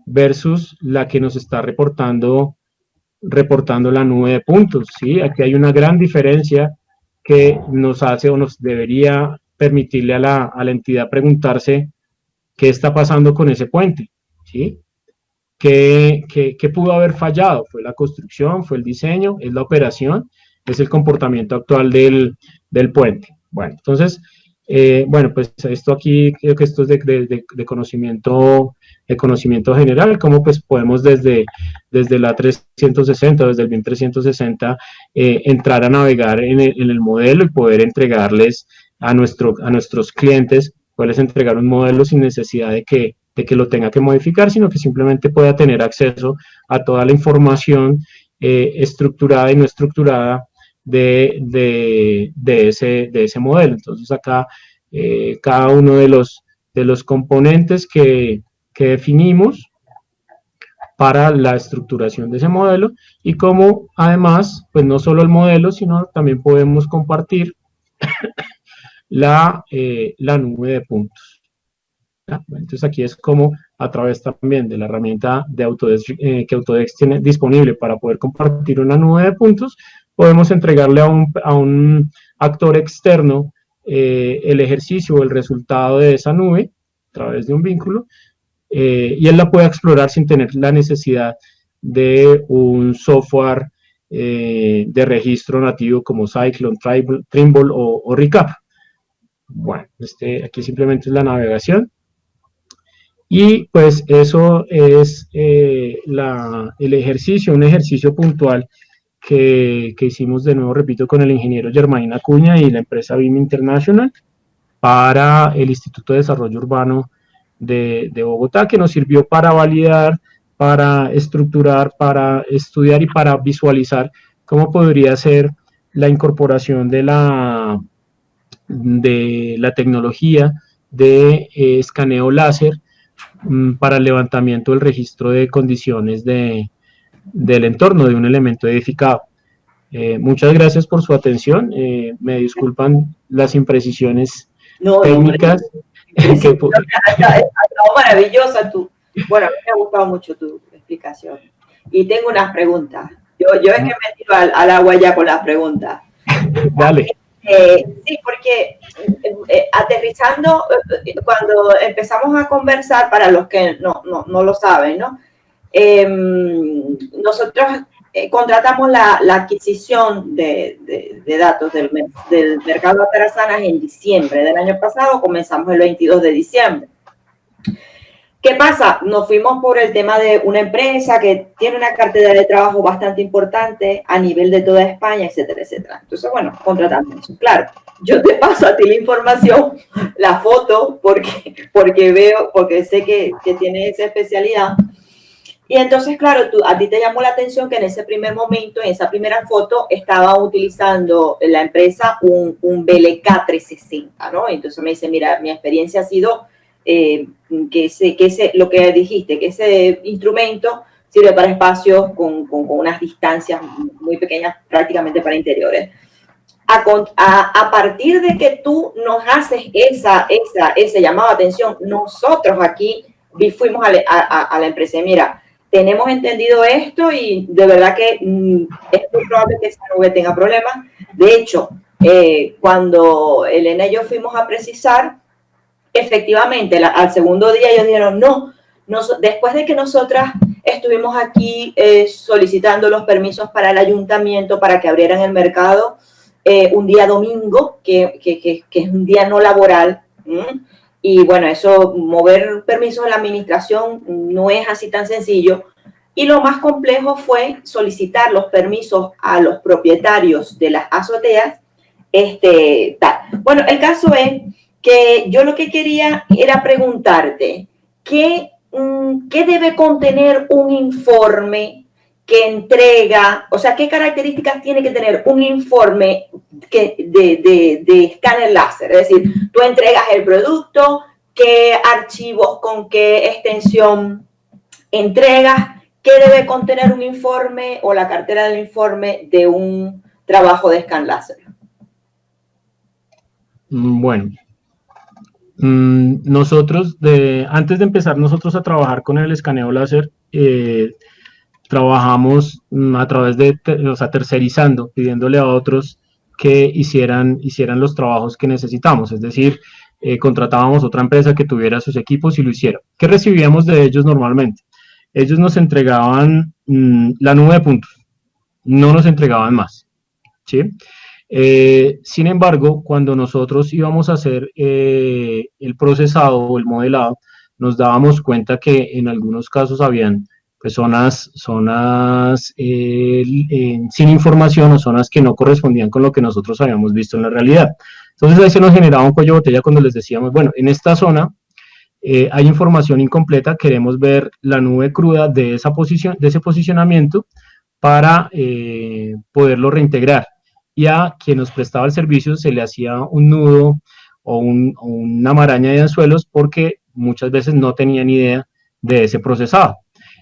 versus la que nos está reportando la nube de puntos, ¿sí? Aquí hay una gran diferencia que nos hace o nos debería permitirle a la entidad preguntarse qué está pasando con ese puente, ¿sí? ¿Qué pudo haber fallado? ¿Fue la construcción? ¿Fue el diseño? ¿Es la operación? ¿Es el comportamiento actual del puente? Bueno, entonces, bueno, pues esto aquí, creo que esto es de conocimiento general, cómo pues podemos desde la 360, desde el BIM 360, entrar a navegar en el modelo y poder entregarles a nuestros clientes, poderles entregar un modelo sin necesidad de que lo tenga que modificar, sino que simplemente pueda tener acceso a toda la información estructurada y no estructurada de ese modelo. Entonces acá cada uno de los componentes que definimos para la estructuración de ese modelo y cómo además, pues no solo el modelo, sino también podemos compartir la nube de puntos. Entonces aquí es como a través también de la herramienta de Autodesk, que Autodesk tiene disponible para poder compartir una nube de puntos, podemos entregarle a un actor externo el ejercicio o el resultado de esa nube a través de un vínculo y él la puede explorar sin tener la necesidad de un software de registro nativo como Cyclone, Trimble o Recap. Bueno, aquí simplemente es la navegación. Y pues eso es el ejercicio, un ejercicio puntual que hicimos de nuevo, repito, con el ingeniero Germain Acuña y la empresa BIM International para el Instituto de Desarrollo Urbano de Bogotá, que nos sirvió para validar, para estructurar, para estudiar y para visualizar cómo podría ser la incorporación de la tecnología de escaneo láser para el levantamiento del registro de condiciones del entorno de un elemento edificado. Muchas gracias por su atención. Me disculpan las imprecisiones técnicas. Que maravillosa tú. Bueno, a mí me ha gustado mucho tu explicación. Y tengo unas preguntas. Yo es que me tiro al agua ya con las preguntas. Dale. Sí, porque aterrizando, cuando empezamos a conversar, para los que no lo saben, ¿no? Nosotros contratamos la adquisición de datos del mercado de Atarazanas en diciembre del año pasado, comenzamos el 22 de diciembre. ¿Qué pasa? Nos fuimos por el tema de una empresa que tiene una cartera de trabajo bastante importante a nivel de toda España, etcétera, etcétera. Entonces, bueno, contratamos eso. Claro, yo te paso a ti la información, la foto, porque sé que tiene esa especialidad. Y entonces, claro, a ti te llamó la atención que en ese primer momento, en esa primera foto, estaba utilizando la empresa un BLK 360, ¿no? Entonces me dice, mira, mi experiencia ha sido lo que dijiste, que ese instrumento sirve para espacios con unas distancias muy pequeñas, prácticamente para interiores. A partir de que tú nos haces ese llamado de atención, nosotros aquí fuimos a la empresa y mira, tenemos entendido esto y de verdad que es muy probable que esa nube tenga problemas. De hecho, cuando Elena y yo fuimos a precisar, efectivamente, al segundo día ellos dijeron, no, después de que nosotras estuvimos aquí solicitando los permisos para el ayuntamiento para que abrieran el mercado, un día domingo, que es un día no laboral, y bueno, eso, mover permisos en la administración no es así tan sencillo, y lo más complejo fue solicitar los permisos a los propietarios de las azoteas, tal. Bueno, el caso es que yo lo que quería era preguntarte, ¿qué debe contener un informe que entrega, o sea, qué características tiene que tener un informe de escáner láser? Es decir, tú entregas el producto, qué archivos, con qué extensión entregas, qué debe contener un informe o la cartera del informe de un trabajo de escáner láser. Bueno, Nosotros, antes de empezar nosotros a trabajar con el escaneo láser, trabajamos a través de, o sea, tercerizando, pidiéndole a otros que hicieran los trabajos que necesitamos, es decir, contratábamos otra empresa que tuviera sus equipos y lo hiciera. ¿Qué recibíamos de ellos normalmente? Ellos nos entregaban la nube de puntos, no nos entregaban más, ¿sí? Sin embargo, cuando nosotros íbamos a hacer el procesado o el modelado, nos dábamos cuenta que en algunos casos habían pues, zonas sin información o zonas que no correspondían con lo que nosotros habíamos visto en la realidad. Entonces ahí se nos generaba un cuello de botella cuando les decíamos, bueno, en esta zona hay información incompleta, queremos ver la nube cruda de esa posición, de ese posicionamiento para poderlo reintegrar. Y a quien nos prestaba el servicio se le hacía un nudo o una maraña de anzuelos porque muchas veces no tenían idea de ese procesado.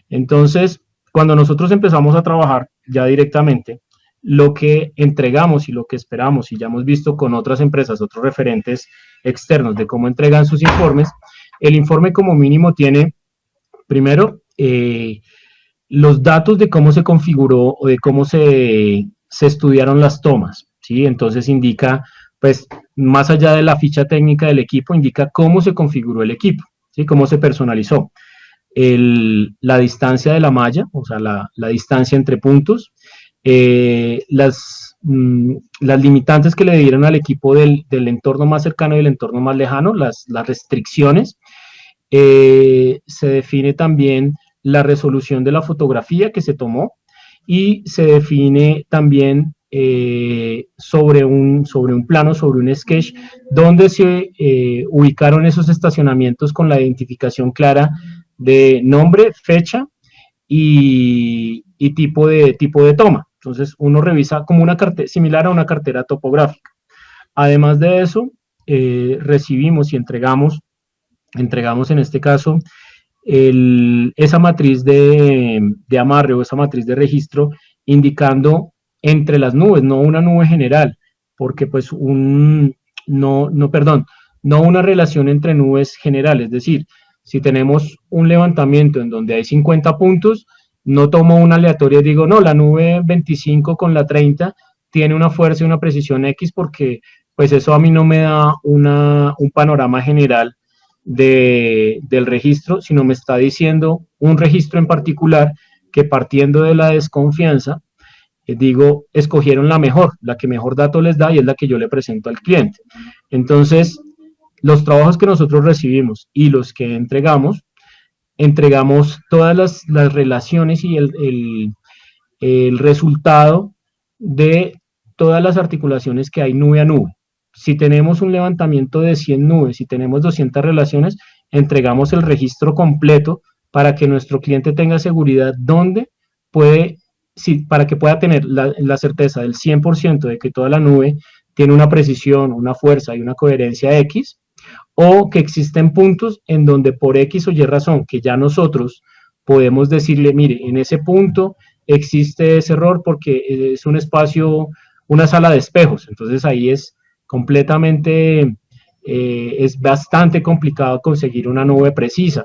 Entonces, cuando nosotros empezamos a trabajar ya directamente, lo que entregamos y lo que esperamos, y ya hemos visto con otras empresas, otros referentes externos de cómo entregan sus informes, el informe como mínimo tiene, primero, los datos de cómo se configuró o de cómo se estudiaron las tomas, ¿sí? Entonces indica, pues, más allá de la ficha técnica del equipo, indica cómo se configuró el equipo, ¿sí? Cómo se personalizó. La distancia de la malla, o sea, la distancia entre puntos, las limitantes que le dieron al equipo del entorno más cercano y el entorno más lejano, las restricciones. Se define también la resolución de la fotografía que se tomó y se define también sobre un plano, sobre un sketch, donde se ubicaron esos estacionamientos con la identificación clara de nombre, fecha y tipo de toma. Entonces uno revisa como una cartera, similar a una cartera topográfica. Además de eso, recibimos y entregamos en este caso esa matriz de amarre o esa matriz de registro indicando entre las nubes, no una nube general, porque pues no una relación entre nubes generales, es decir, si tenemos un levantamiento en donde hay 50 puntos, no tomo una aleatoria y digo, no, la nube 25 con la 30 tiene una fuerza y una precisión X porque pues eso a mí no me da un panorama general del registro, sino me está diciendo un registro en particular que partiendo de la desconfianza, digo, escogieron la que mejor dato les da y es la que yo le presento al cliente. Entonces, los trabajos que nosotros recibimos y los que entregamos todas las relaciones y el resultado de todas las articulaciones que hay nube a nube. Si tenemos un levantamiento de 100 nubes, si tenemos 200 relaciones, entregamos el registro completo para que nuestro cliente tenga seguridad para que pueda tener la certeza del 100% de que toda la nube tiene una precisión, una fuerza y una coherencia X, o que existen puntos en donde por X o Y razón, que ya nosotros podemos decirle, mire, en ese punto existe ese error porque es un espacio, una sala de espejos, entonces ahí es completamente, es bastante complicado conseguir una nube precisa,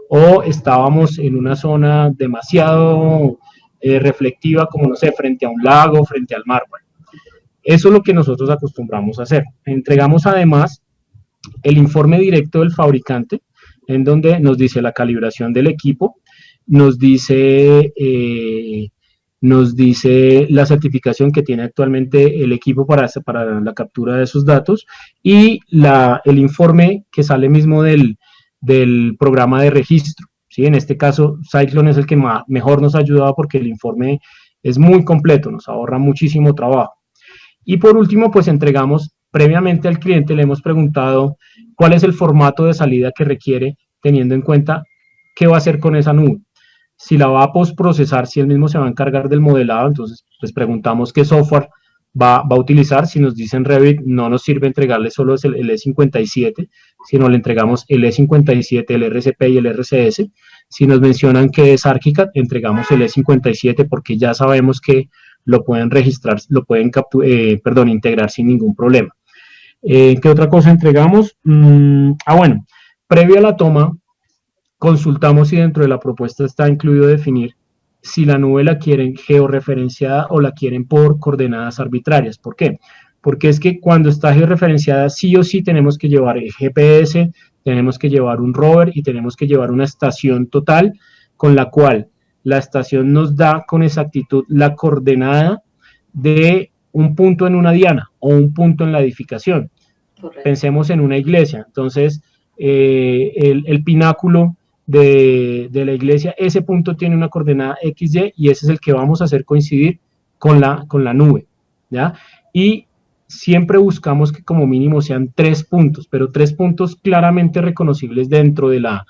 o estábamos en una zona demasiado reflectiva, como no sé, frente a un lago, frente al mar. Bueno, eso es lo que nosotros acostumbramos a hacer. Entregamos además el informe directo del fabricante, en donde nos dice la calibración del equipo, nos dice la certificación que tiene actualmente el equipo para la captura de esos datos y el informe que sale mismo del programa de registro. ¿Sí? En este caso, Cyclone es el que mejor nos ha ayudado porque el informe es muy completo, nos ahorra muchísimo trabajo. Y por último, pues entregamos previamente al cliente, le hemos preguntado cuál es el formato de salida que requiere, teniendo en cuenta qué va a hacer con esa nube. Si la va a postprocesar, si él mismo se va a encargar del modelado, entonces les preguntamos qué software va a utilizar. Si nos dicen Revit, no nos sirve entregarle solo el E57, sino le entregamos el E57, el RCP y el RCS. Si nos mencionan que es ArchiCAD, entregamos el E57 porque ya sabemos que lo pueden registrar, lo pueden integrar sin ningún problema. ¿Qué otra cosa entregamos? Bueno, previo a la toma, consultamos si dentro de la propuesta está incluido definir si la nube la quieren georreferenciada o la quieren por coordenadas arbitrarias. ¿Por qué? Porque es que cuando está georreferenciada, sí o sí tenemos que llevar el GPS, tenemos que llevar un rover y tenemos que llevar una estación total con la cual la estación nos da con exactitud la coordenada de un punto en una diana o un punto en la edificación. Correcto. Pensemos en una iglesia. Entonces, el pináculo de la iglesia, ese punto tiene una coordenada XY y ese es el que vamos a hacer coincidir con la nube, ¿ya? Y siempre buscamos que como mínimo sean 3 puntos, pero 3 puntos claramente reconocibles dentro de la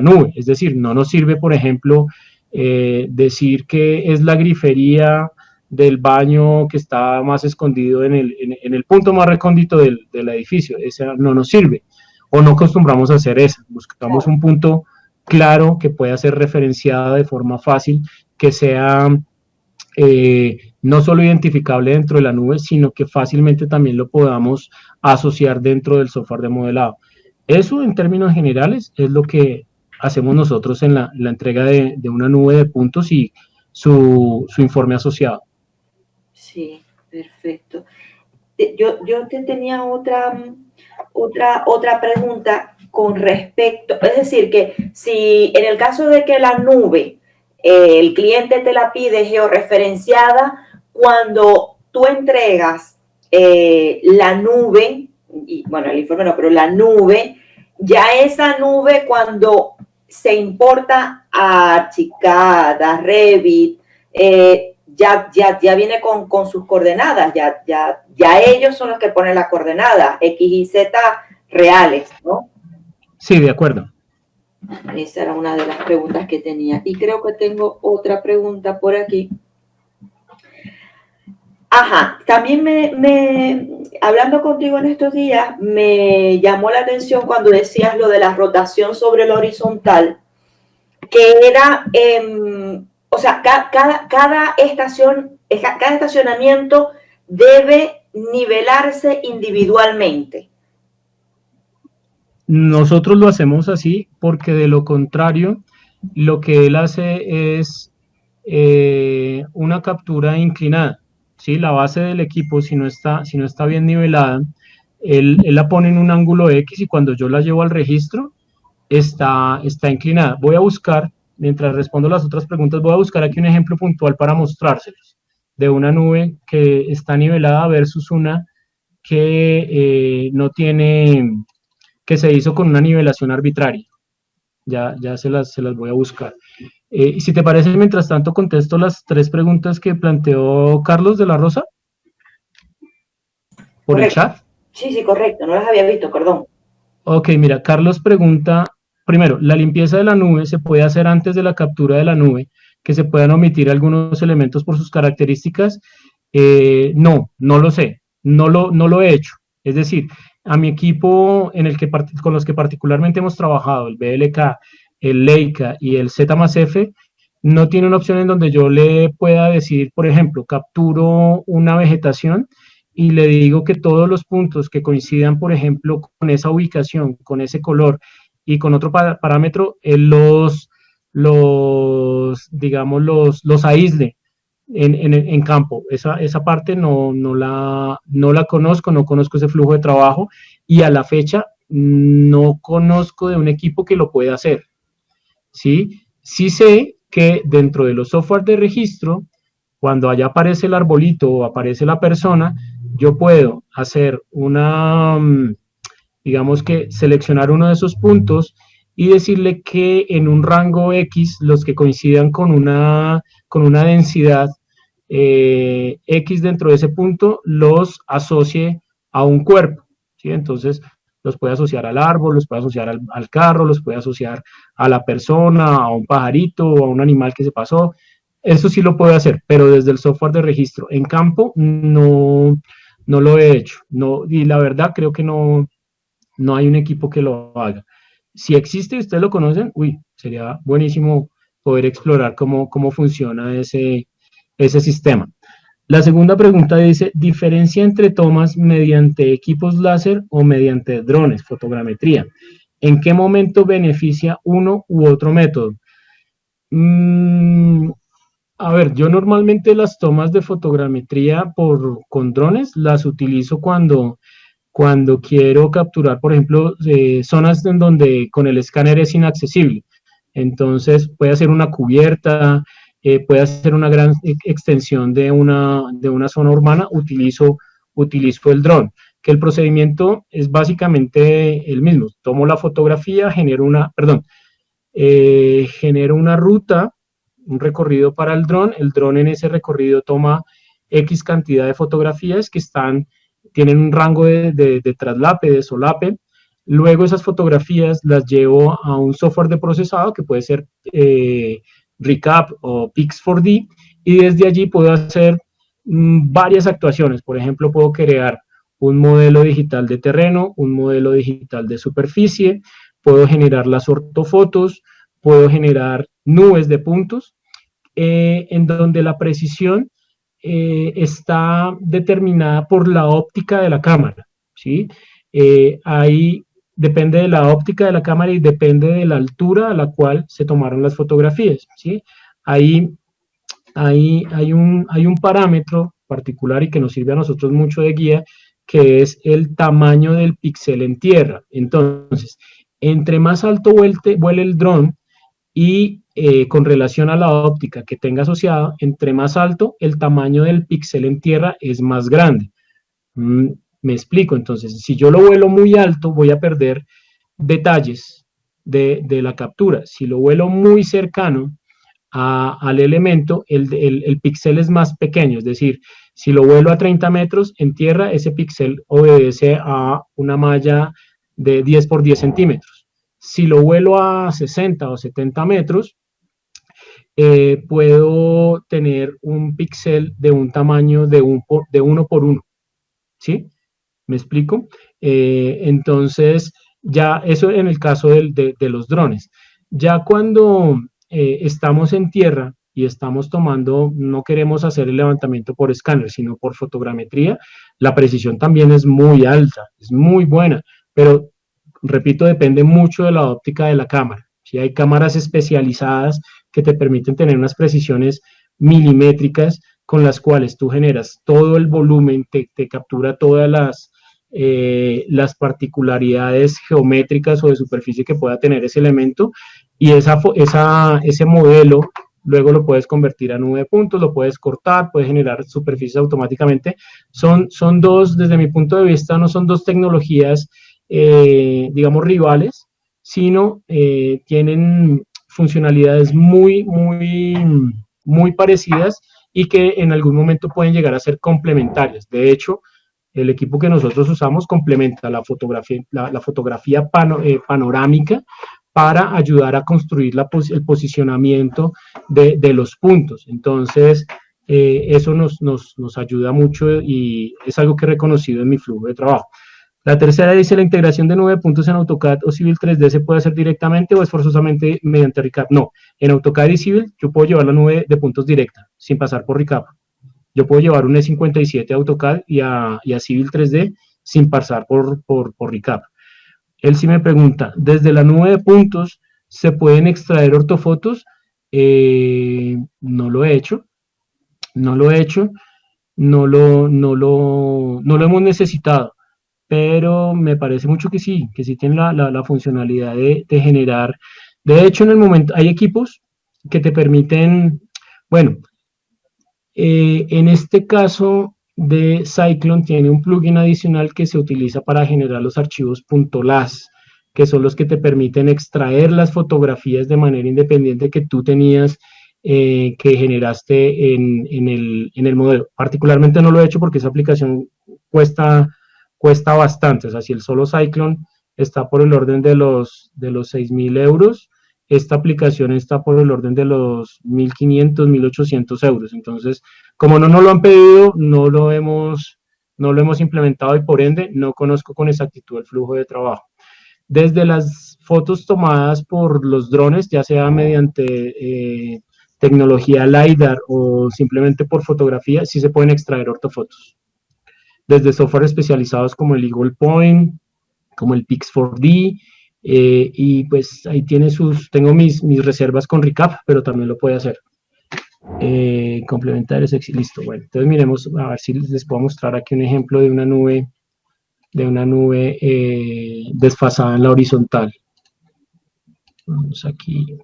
nube. Es decir, no nos sirve, por ejemplo, decir que es la grifería del baño que está más escondido en el punto más recóndito del edificio. Esa no nos sirve. O no acostumbramos a hacer eso. Buscamos un punto claro que pueda ser referenciado de forma fácil, que sea no solo identificable dentro de la nube, sino que fácilmente también lo podamos asociar dentro del software de modelado. Eso, en términos generales, es lo que hacemos nosotros en la entrega de una nube de puntos y su informe asociado. Sí, perfecto. Yo te tenía otra pregunta con respecto, es decir, que si en el caso de que la nube, el cliente te la pide georreferenciada, cuando tú entregas la nube, y bueno, el informe no, pero la nube, ya esa nube cuando se importa a Archicad, a Revit, ya viene con sus coordenadas, ya ellos son los que ponen las coordenadas, X y Z reales, ¿no? Sí, de acuerdo. Esa era una de las preguntas que tenía. Y creo que tengo otra pregunta por aquí. Ajá, también hablando contigo en estos días, me llamó la atención cuando decías lo de la rotación sobre el horizontal, que era... o sea, cada estacionamiento debe nivelarse individualmente. Nosotros lo hacemos así porque de lo contrario, lo que él hace es una captura inclinada, ¿sí? La base del equipo, si no está bien nivelada, él la pone en un ángulo X y cuando yo la llevo al registro, está inclinada. Voy a buscar, mientras respondo las otras preguntas, voy a buscar aquí un ejemplo puntual para mostrárselos, de una nube que está nivelada versus una que no tiene, que se hizo con una nivelación arbitraria. Ya se las voy a buscar. Y si te parece, mientras tanto, contesto las 3 preguntas que planteó Carlos de la Rosa por correcto. el chat. Sí, correcto, no las había visto, perdón. Ok, mira, Carlos pregunta, primero, ¿la limpieza de la nube se puede hacer antes de la captura de la nube, que se puedan omitir algunos elementos por sus características? No lo sé, no lo he hecho. Es decir, a mi equipo con los que particularmente hemos trabajado, el BLK, el Leica y el Z+F, no tiene una opción en donde yo le pueda decir, por ejemplo, capturo una vegetación y le digo que todos los puntos que coincidan, por ejemplo, con esa ubicación, con ese color y con otro parámetro, él digamos, los aísle en campo. Esa parte no la conozco, no conozco ese flujo de trabajo y a la fecha no conozco de un equipo que lo pueda hacer. ¿Sí? Sí sé que dentro de los software de registro, cuando allá aparece el arbolito o aparece la persona, yo puedo hacer digamos que seleccionar uno de esos puntos y decirle que en un rango X, los que coincidan con una densidad X dentro de ese punto, los asocie a un cuerpo, ¿sí? Entonces, los puede asociar al árbol, los puede asociar al carro, los puede asociar a la persona, a un pajarito o a un animal que se pasó. Eso sí lo puedo hacer, pero desde el software de registro. En campo no lo he hecho. No, y la verdad creo que no hay un equipo que lo haga. Si existe y ustedes lo conocen, sería buenísimo poder explorar cómo funciona ese sistema. La segunda pregunta dice, ¿diferencia entre tomas mediante equipos láser o mediante drones, fotogrametría? ¿En qué momento beneficia uno u otro método? Mm, a ver, yo normalmente las tomas de fotogrametría con drones las utilizo cuando quiero capturar, por ejemplo, zonas en donde con el escáner es inaccesible. Entonces, puede hacer una cubierta, puede hacer una gran extensión de una zona urbana, utilizo el dron, que el procedimiento es básicamente el mismo. Tomo la fotografía, genero una ruta, un recorrido para el dron en ese recorrido toma X cantidad de fotografías tienen un rango de traslape, de solape. Luego esas fotografías las llevo a un software de procesado que puede ser Recap o Pix4D, y desde allí puedo hacer varias actuaciones. Por ejemplo, puedo crear un modelo digital de terreno, un modelo digital de superficie, puedo generar las ortofotos, puedo generar nubes de puntos, en donde la precisión está determinada por la óptica de la cámara, ¿sí? Ahí depende de la óptica de la cámara y depende de la altura a la cual se tomaron las fotografías, ¿sí? Ahí hay un parámetro particular y que nos sirve a nosotros mucho de guía, que es el tamaño del píxel en tierra. Entonces, entre más alto vuele el dron y con relación a la óptica que tenga asociada, entre más alto, el tamaño del píxel en tierra es más grande. Me explico, entonces, si yo lo vuelo muy alto, voy a perder detalles de la captura. Si lo vuelo muy cercano al elemento, el píxel es más pequeño, es decir, si lo vuelo a 30 metros en tierra, ese píxel obedece a una malla de 10 por 10 centímetros. Si lo vuelo a 60 o 70 metros, puedo tener un píxel de un tamaño de 1 por 1, ¿sí? ¿Me explico? Entonces, ya eso en el caso de los drones. Ya cuando estamos en tierra y estamos tomando, no queremos hacer el levantamiento por escáner, sino por fotogrametría, la precisión también es muy alta, es muy buena, pero repito, depende mucho de la óptica de la cámara. ¿Sí? Hay cámaras especializadas que te permiten tener unas precisiones milimétricas con las cuales tú generas todo el volumen, te captura todas las particularidades geométricas o de superficie que pueda tener ese elemento, y ese modelo luego lo puedes convertir a nube de puntos, lo puedes cortar, puedes generar superficies automáticamente. Son dos, desde mi punto de vista, no son dos tecnologías, digamos, rivales, sino tienen funcionalidades muy parecidas y que en algún momento pueden llegar a ser complementarias. De hecho, el equipo que nosotros usamos complementa la fotografía panorámica para ayudar a construir el posicionamiento de los puntos. Entonces, eso nos ayuda mucho y es algo que he reconocido en mi flujo de trabajo. La tercera dice, la integración de nube de puntos en AutoCAD o Civil 3D se puede hacer directamente o es forzosamente mediante Recap. No, en AutoCAD y Civil yo puedo llevar la nube de puntos directa, sin pasar por Recap. Yo puedo llevar un E57 a AutoCAD y a Civil 3D sin pasar por Recap. Él sí me pregunta, ¿desde la nube de puntos se pueden extraer ortofotos? No lo he hecho, no lo he hecho, no lo hemos necesitado, pero me parece mucho que sí tiene la funcionalidad de generar. De hecho, en el momento hay equipos que te permiten, bueno, en este caso de Cyclone tiene un plugin adicional que se utiliza para generar los archivos .las, que son los que te permiten extraer las fotografías de manera independiente que tú tenías, que generaste en el modelo. Particularmente no lo he hecho porque esa aplicación cuesta bastante. O sea, si el solo Cyclone está por el orden de los 6.000 euros, esta aplicación está por el orden de los 1.500, 1.800 euros. Entonces, como no nos lo han pedido, no lo hemos implementado y por ende no conozco con exactitud el flujo de trabajo. Desde las fotos tomadas por los drones, ya sea mediante tecnología LiDAR o simplemente por fotografía, sí se pueden extraer ortofotos. Desde software especializados como el Eagle Point, como el Pix4D, y pues ahí tiene tengo mis reservas con Recap, pero también lo puede hacer. Complementar ese, listo, bueno, entonces miremos, a ver si les puedo mostrar aquí un ejemplo de una nube desfasada en la horizontal. Vamos aquí.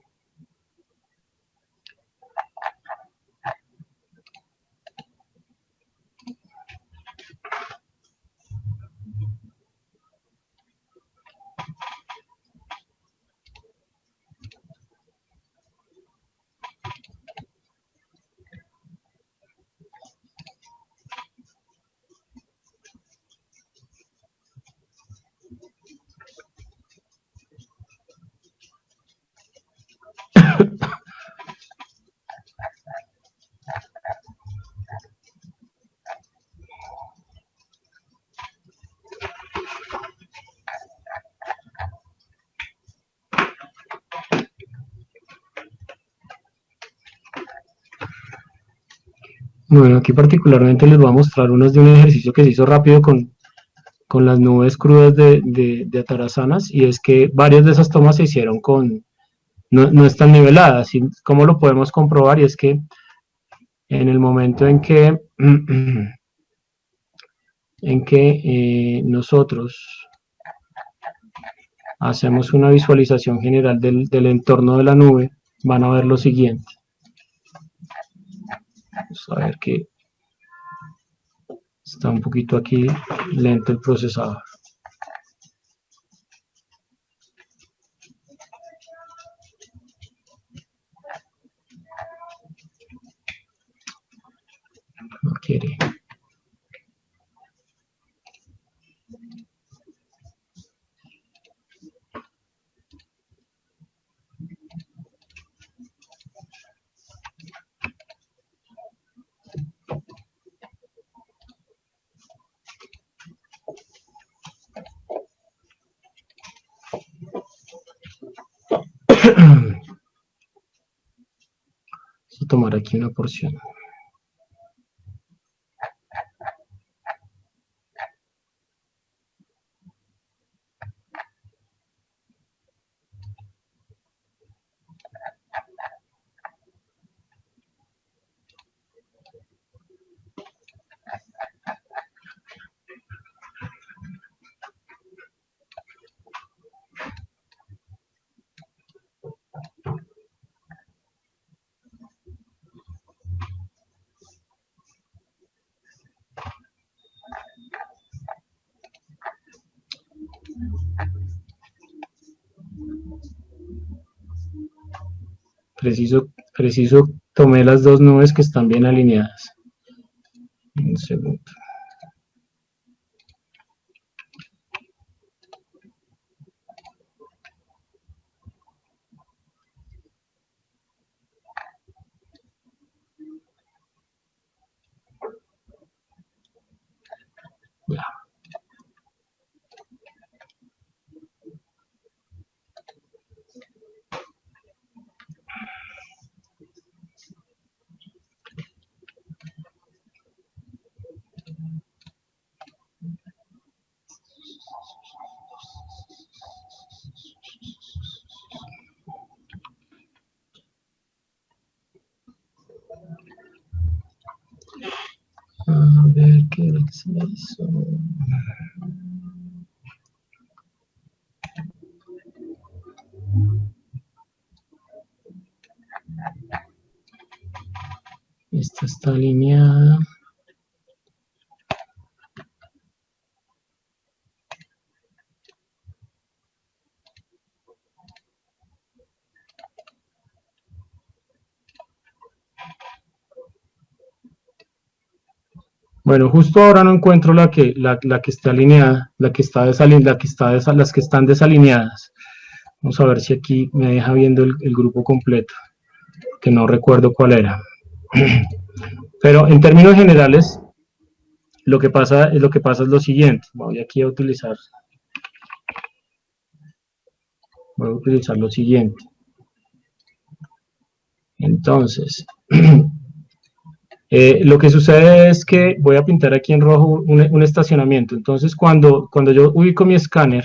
Bueno, aquí particularmente les voy a mostrar unos de un ejercicio que se hizo rápido con las nubes crudas de atarazanas, y es que varias de esas tomas se hicieron no están niveladas. ¿Y cómo lo podemos comprobar? Y es que en el momento en que nosotros hacemos una visualización general del entorno de la nube, van a ver lo siguiente. Vamos a ver que está un poquito aquí lento el procesador. No quiere. Vamos a tomar aquí una porción. Preciso tomé las dos nubes que están bien alineadas. Un segundo. Ya. A ver qué es lo que se me hizo. Esta está alineada. Bueno, justo ahora no encuentro la que está alineada, las que están desalineadas. Vamos a ver si aquí me deja viendo el grupo completo, que no recuerdo cuál era. Pero en términos generales, lo que pasa es lo siguiente. Voy aquí a utilizar lo siguiente. Entonces, lo que sucede es que voy a pintar aquí en rojo un estacionamiento. Entonces, cuando yo ubico mi escáner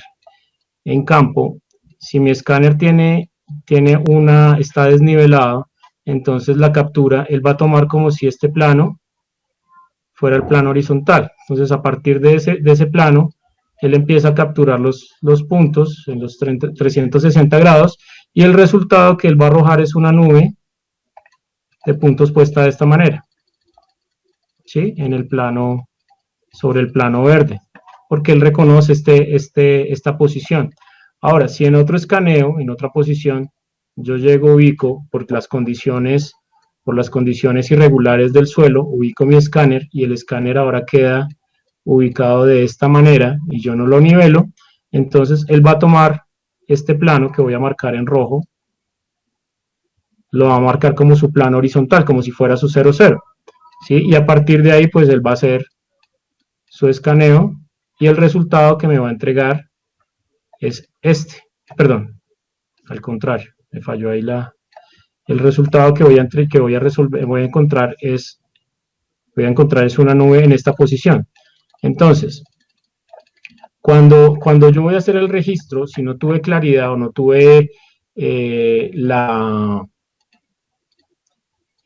en campo, si mi escáner está desnivelado, entonces la captura, él va a tomar como si este plano fuera el plano horizontal. Entonces, a partir de ese plano, él empieza a capturar los puntos en los 360 grados, y el resultado que él va a arrojar es una nube de puntos puesta de esta manera, ¿sí? Sobre el plano verde, porque él reconoce esta posición. Ahora, si en otro escaneo, en otra posición, yo ubico por las condiciones irregulares del suelo, ubico mi escáner y el escáner ahora queda ubicado de esta manera y yo no lo nivelo, entonces él va a tomar este plano que voy a marcar en rojo, lo va a marcar como su plano horizontal, como si fuera su 0,0, ¿sí? Y a partir de ahí, pues él va a hacer su escaneo y el resultado que me va a entregar es este. Perdón, al contrario, me falló ahí el resultado que voy a encontrar es una nube en esta posición. Entonces, cuando yo voy a hacer el registro, si no tuve claridad o no tuve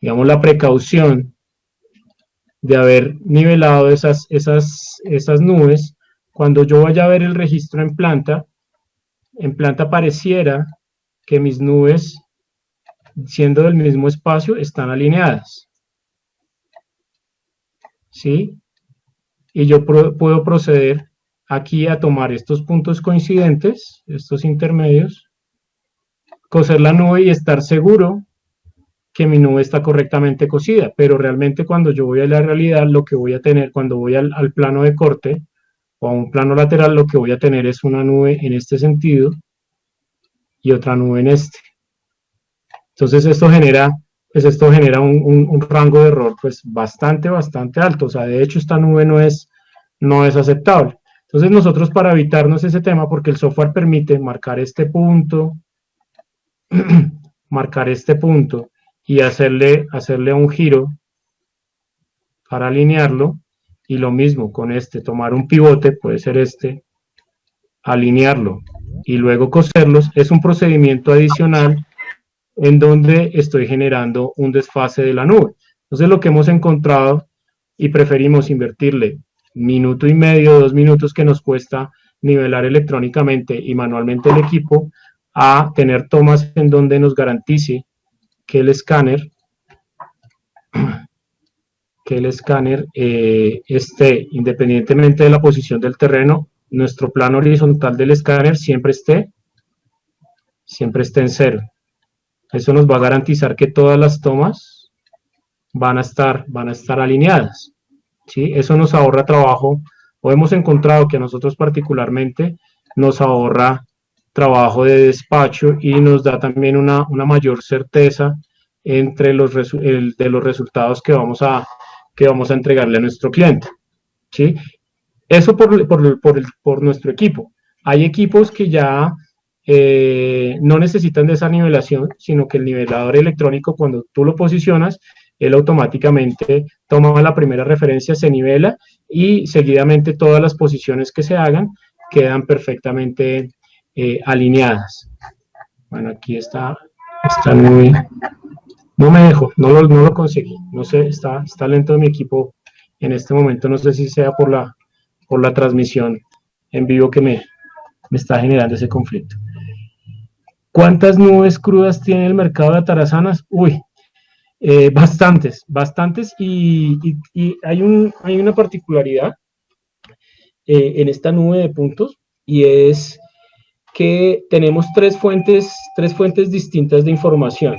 digamos, la precaución de haber nivelado esas nubes, cuando yo vaya a ver el registro en planta pareciera que mis nubes, siendo del mismo espacio, están alineadas, ¿sí? Y yo puedo proceder aquí a tomar estos puntos coincidentes, estos intermedios, coser la nube y estar seguro que mi nube está correctamente cosida, pero realmente cuando yo voy a la realidad, lo que voy a tener, cuando voy al plano de corte o a un plano lateral, lo que voy a tener es una nube en este sentido y otra nube en este. Entonces esto genera un rango de error pues bastante alto. O sea, de hecho esta nube no es aceptable. Entonces nosotros, para evitarnos ese tema, porque el software permite marcar este punto, y hacerle un giro para alinearlo, y lo mismo con tomar un pivote, puede ser alinearlo y luego coserlos, es un procedimiento adicional en donde estoy generando un desfase de la nube. Entonces lo que hemos encontrado, y preferimos invertirle minuto y medio, 2 minutos que nos cuesta nivelar electrónicamente y manualmente el equipo, a tener tomas en donde nos garantice que el escáner esté, independientemente de la posición del terreno, nuestro plano horizontal del escáner siempre esté en 0. Eso nos va a garantizar que todas las tomas van a estar alineadas, ¿sí? Eso nos ahorra trabajo, o hemos encontrado que a nosotros particularmente nos ahorra trabajo de despacho y nos da también una mayor certeza de los resultados que vamos a entregarle a nuestro cliente, ¿sí? Eso por nuestro equipo. Hay equipos que ya no necesitan de esa nivelación, sino que el nivelador electrónico, cuando tú lo posicionas, él automáticamente toma la primera referencia, se nivela, y seguidamente todas las posiciones que se hagan quedan perfectamente alineadas. Bueno, aquí está muy... No me dejo, no lo conseguí. No sé, está lento mi equipo en este momento. No sé si sea por la transmisión en vivo que me está generando ese conflicto. ¿Cuántas nubes crudas tiene el mercado de atarazanas? Uy, bastantes, y hay una particularidad en esta nube de puntos, y es que tenemos tres fuentes distintas de información.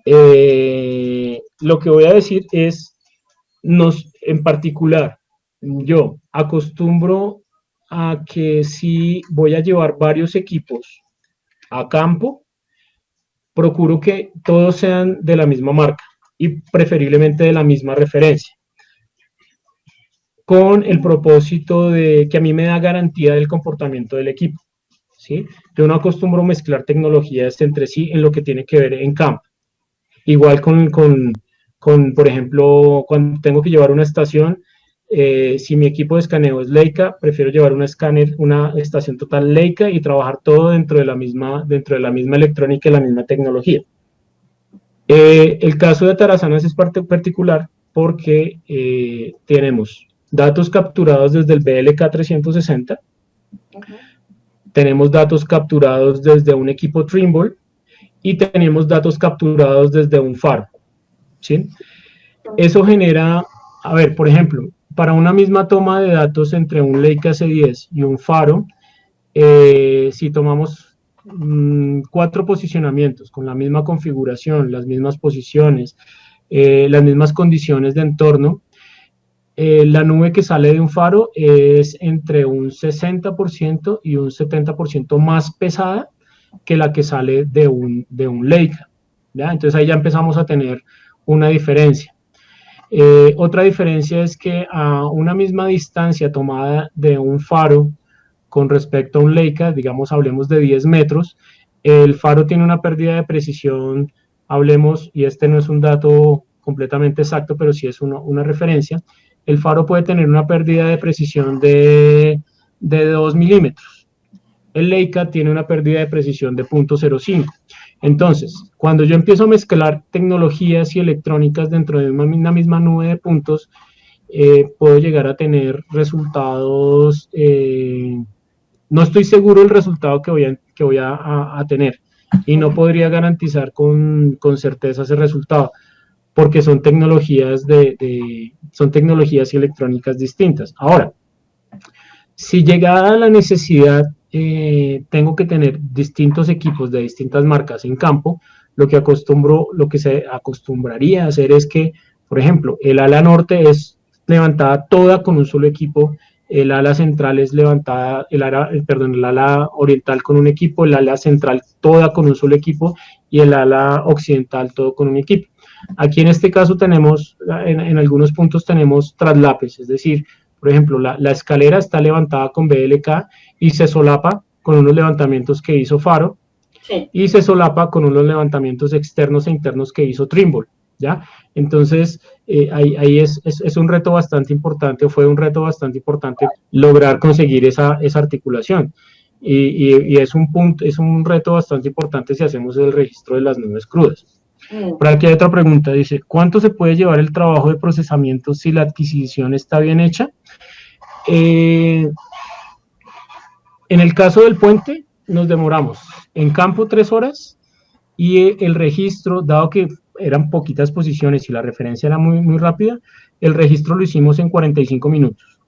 Lo que voy a decir es, en particular, yo acostumbro a que si voy a llevar varios equipos a campo, procuro que todos sean de la misma marca y preferiblemente de la misma referencia, con el propósito de que a mí me da garantía del comportamiento del equipo, ¿sí? Yo no acostumbro mezclar tecnologías entre sí en lo que tiene que ver en campo. Igual por ejemplo, cuando tengo que llevar una estación, si mi equipo de escaneo es Leica, prefiero llevar una estación total Leica y trabajar todo dentro de la misma electrónica y la misma tecnología. El caso de Atarazanas es particular porque tenemos datos capturados desde el BLK 360, tenemos datos capturados desde un equipo Trimble y tenemos datos capturados desde un faro, ¿sí? Eso genera, a ver, por ejemplo, para una misma toma de datos entre un Leica C10 y un faro, si tomamos 4 posicionamientos con la misma configuración, las mismas posiciones, las mismas condiciones de entorno, la nube que sale de un faro es entre un 60% y un 70% más pesada que la que sale de un Leica, ¿ya? Entonces ahí ya empezamos a tener una diferencia. Otra diferencia es que a una misma distancia tomada de un faro con respecto a un Leica, digamos, hablemos de 10 metros, el faro tiene una pérdida de precisión, hablemos, y este no es un dato completamente exacto, pero sí es una referencia, el faro puede tener una pérdida de precisión de 2 milímetros. El Leica tiene una pérdida de precisión de 0.05. Entonces, cuando yo empiezo a mezclar tecnologías y electrónicas dentro de una misma nube de puntos, puedo llegar a tener resultados, no estoy seguro del resultado que voy a tener y no podría garantizar con certeza ese resultado porque son tecnologías son tecnologías electrónicas distintas. Ahora, si llegada la necesidad, tengo que tener distintos equipos de distintas marcas en campo, lo que se acostumbraría a hacer es que, por ejemplo, el ala norte es levantada toda con un solo equipo, el ala central es levantada, el ala oriental con un equipo, el ala central toda con un solo equipo y el ala occidental todo con un equipo. Aquí en este caso tenemos, en algunos puntos tenemos traslapes, es decir, por ejemplo, la escalera está levantada con BLK y se solapa con unos levantamientos que hizo Faro, sí, y se solapa con unos levantamientos externos e internos que hizo Trimble, ¿ya? Entonces, ahí es un reto bastante importante, o fue un reto bastante importante lograr conseguir esa articulación. Y es un reto bastante importante si hacemos el registro de las nubes crudas. Por aquí hay otra pregunta, dice, ¿cuánto se puede llevar el trabajo de procesamiento si la adquisición está bien hecha? En el caso del puente, nos demoramos en campo 3 horas y el registro, dado que eran poquitas posiciones y la referencia era muy, muy rápida, el registro lo hicimos en 45 minutos.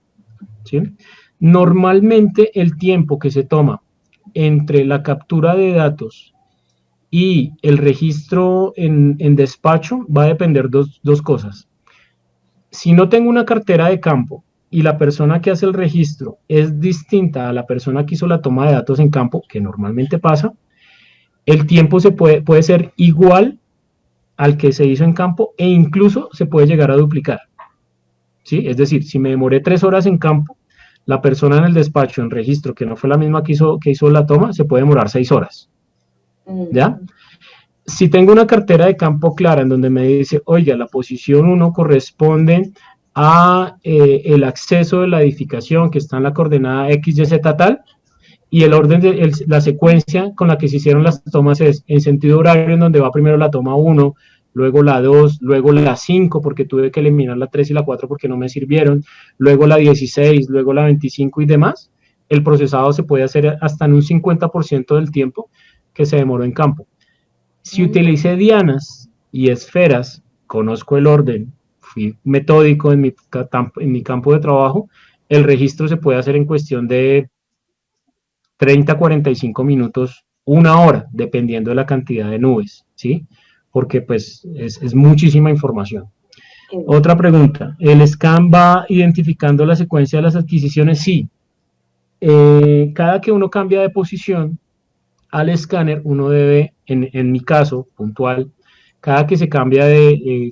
¿Sí? Normalmente el tiempo que se toma entre la captura de datos y el registro en despacho va a depender dos cosas. Si no tengo una cartera de campo y la persona que hace el registro es distinta a la persona que hizo la toma de datos en campo, que normalmente pasa, el tiempo puede ser igual al que se hizo en campo e incluso se puede llegar a duplicar. ¿Sí? Es decir, si me demoré 3 horas en campo, la persona en el despacho, en registro, que no fue la misma que hizo la toma, se puede demorar 6 horas. ¿Ya? Si tengo una cartera de campo clara en donde me dice, oiga, la posición 1 corresponde a el acceso de la edificación que está en la coordenada X, Y, Z tal, y el orden la secuencia con la que se hicieron las tomas es en sentido horario, en donde va primero la toma 1, luego la 2, luego la 5, porque tuve que eliminar la 3 y la 4 porque no me sirvieron, luego la 16, luego la 25 y demás, el procesado se puede hacer hasta en un 50% del tiempo que se demoró en campo. Si utilicé dianas y esferas, conozco el orden, fui metódico en mi campo de trabajo, el registro se puede hacer en cuestión de 30 a 45 minutos, 1 hora, dependiendo de la cantidad de nubes, ¿sí? Porque pues es muchísima información. Otra pregunta, ¿el scan va identificando la secuencia de las adquisiciones? Sí. Cada que uno cambia de posición al escáner, uno debe, en mi caso puntual, cada que se cambia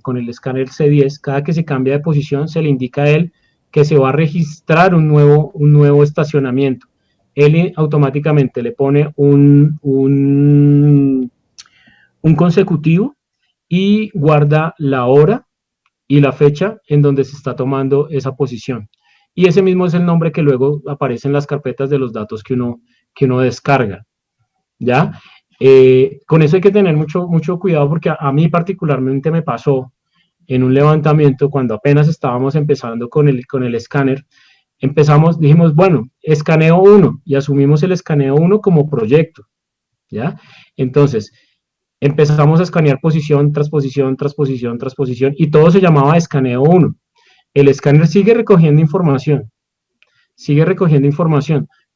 con el escáner C10, cada que se cambia de posición, se le indica a él que se va a registrar un nuevo estacionamiento. Él automáticamente le pone un consecutivo y guarda la hora y la fecha en donde se está tomando esa posición. Y ese mismo es el nombre que luego aparece en las carpetas de los datos que uno descarga, ¿ya? Con eso hay que tener mucho cuidado porque a mí particularmente me pasó en un levantamiento cuando apenas estábamos empezando con el escáner. Dijimos, bueno, escaneo 1 y asumimos el escaneo 1 como proyecto, ¿ya? Entonces, empezamos a escanear posición tras posición, tras posición, tras posición, y todo se llamaba escaneo 1. El escáner sigue recogiendo información,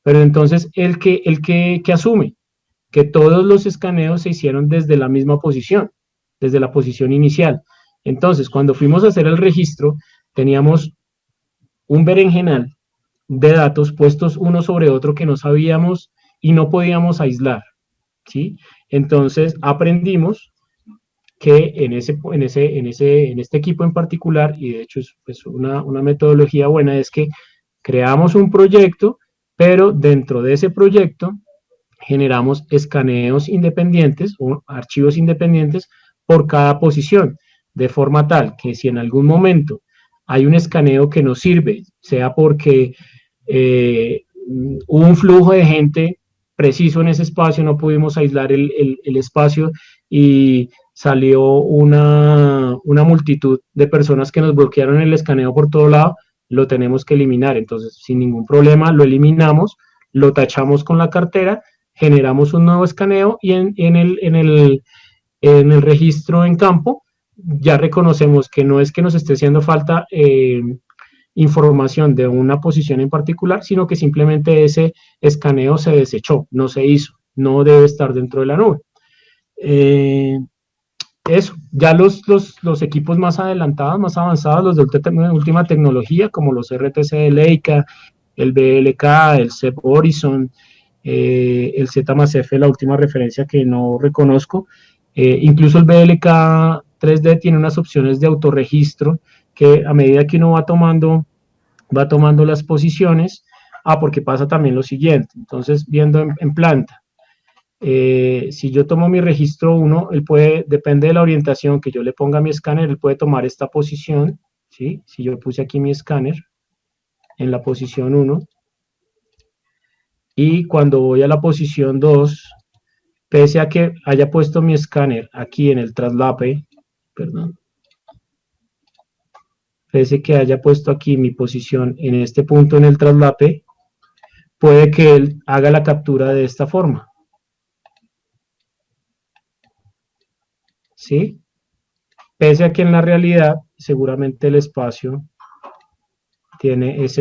pero entonces ¿qué asume? Que todos los escaneos se hicieron desde la misma posición, desde la posición inicial. Entonces, cuando fuimos a hacer el registro, teníamos un berenjenal de datos puestos uno sobre otro que no sabíamos y no podíamos aislar, ¿sí? Entonces, aprendimos que en este equipo en particular, y de hecho es una metodología buena, es que creamos un proyecto, pero dentro de ese proyecto generamos escaneos independientes o archivos independientes por cada posición, de forma tal que si en algún momento hay un escaneo que no sirve, sea porque hubo un flujo de gente preciso en ese espacio, no pudimos aislar el espacio y salió una multitud de personas que nos bloquearon el escaneo por todo lado, lo tenemos que eliminar. Entonces, sin ningún problema, lo eliminamos, lo tachamos con la cartera, generamos un nuevo escaneo y en el registro en campo ya reconocemos que no es que nos esté haciendo falta información de una posición en particular, sino que simplemente ese escaneo se desechó, no se hizo, no debe estar dentro de la nube. Eso, ya los equipos más adelantados, más avanzados, los de última tecnología, como los RTC de Leica, el BLK, el CEP Horizon, el Z+F, la última referencia que no reconozco, incluso el BLK 3D tiene unas opciones de autorregistro que a medida que uno va tomando las posiciones, porque pasa también lo siguiente, entonces viendo en planta, si yo tomo mi registro 1, depende de la orientación que yo le ponga a mi escáner, él puede tomar esta posición, ¿sí? Si yo puse aquí mi escáner en la posición 1, y cuando voy a la posición 2, pese a que haya puesto mi escáner aquí en el traslape, perdón, pese a que haya puesto aquí mi posición en este punto en el traslape, puede que él haga la captura de esta forma. ¿Sí? Pese a que en la realidad seguramente el espacio es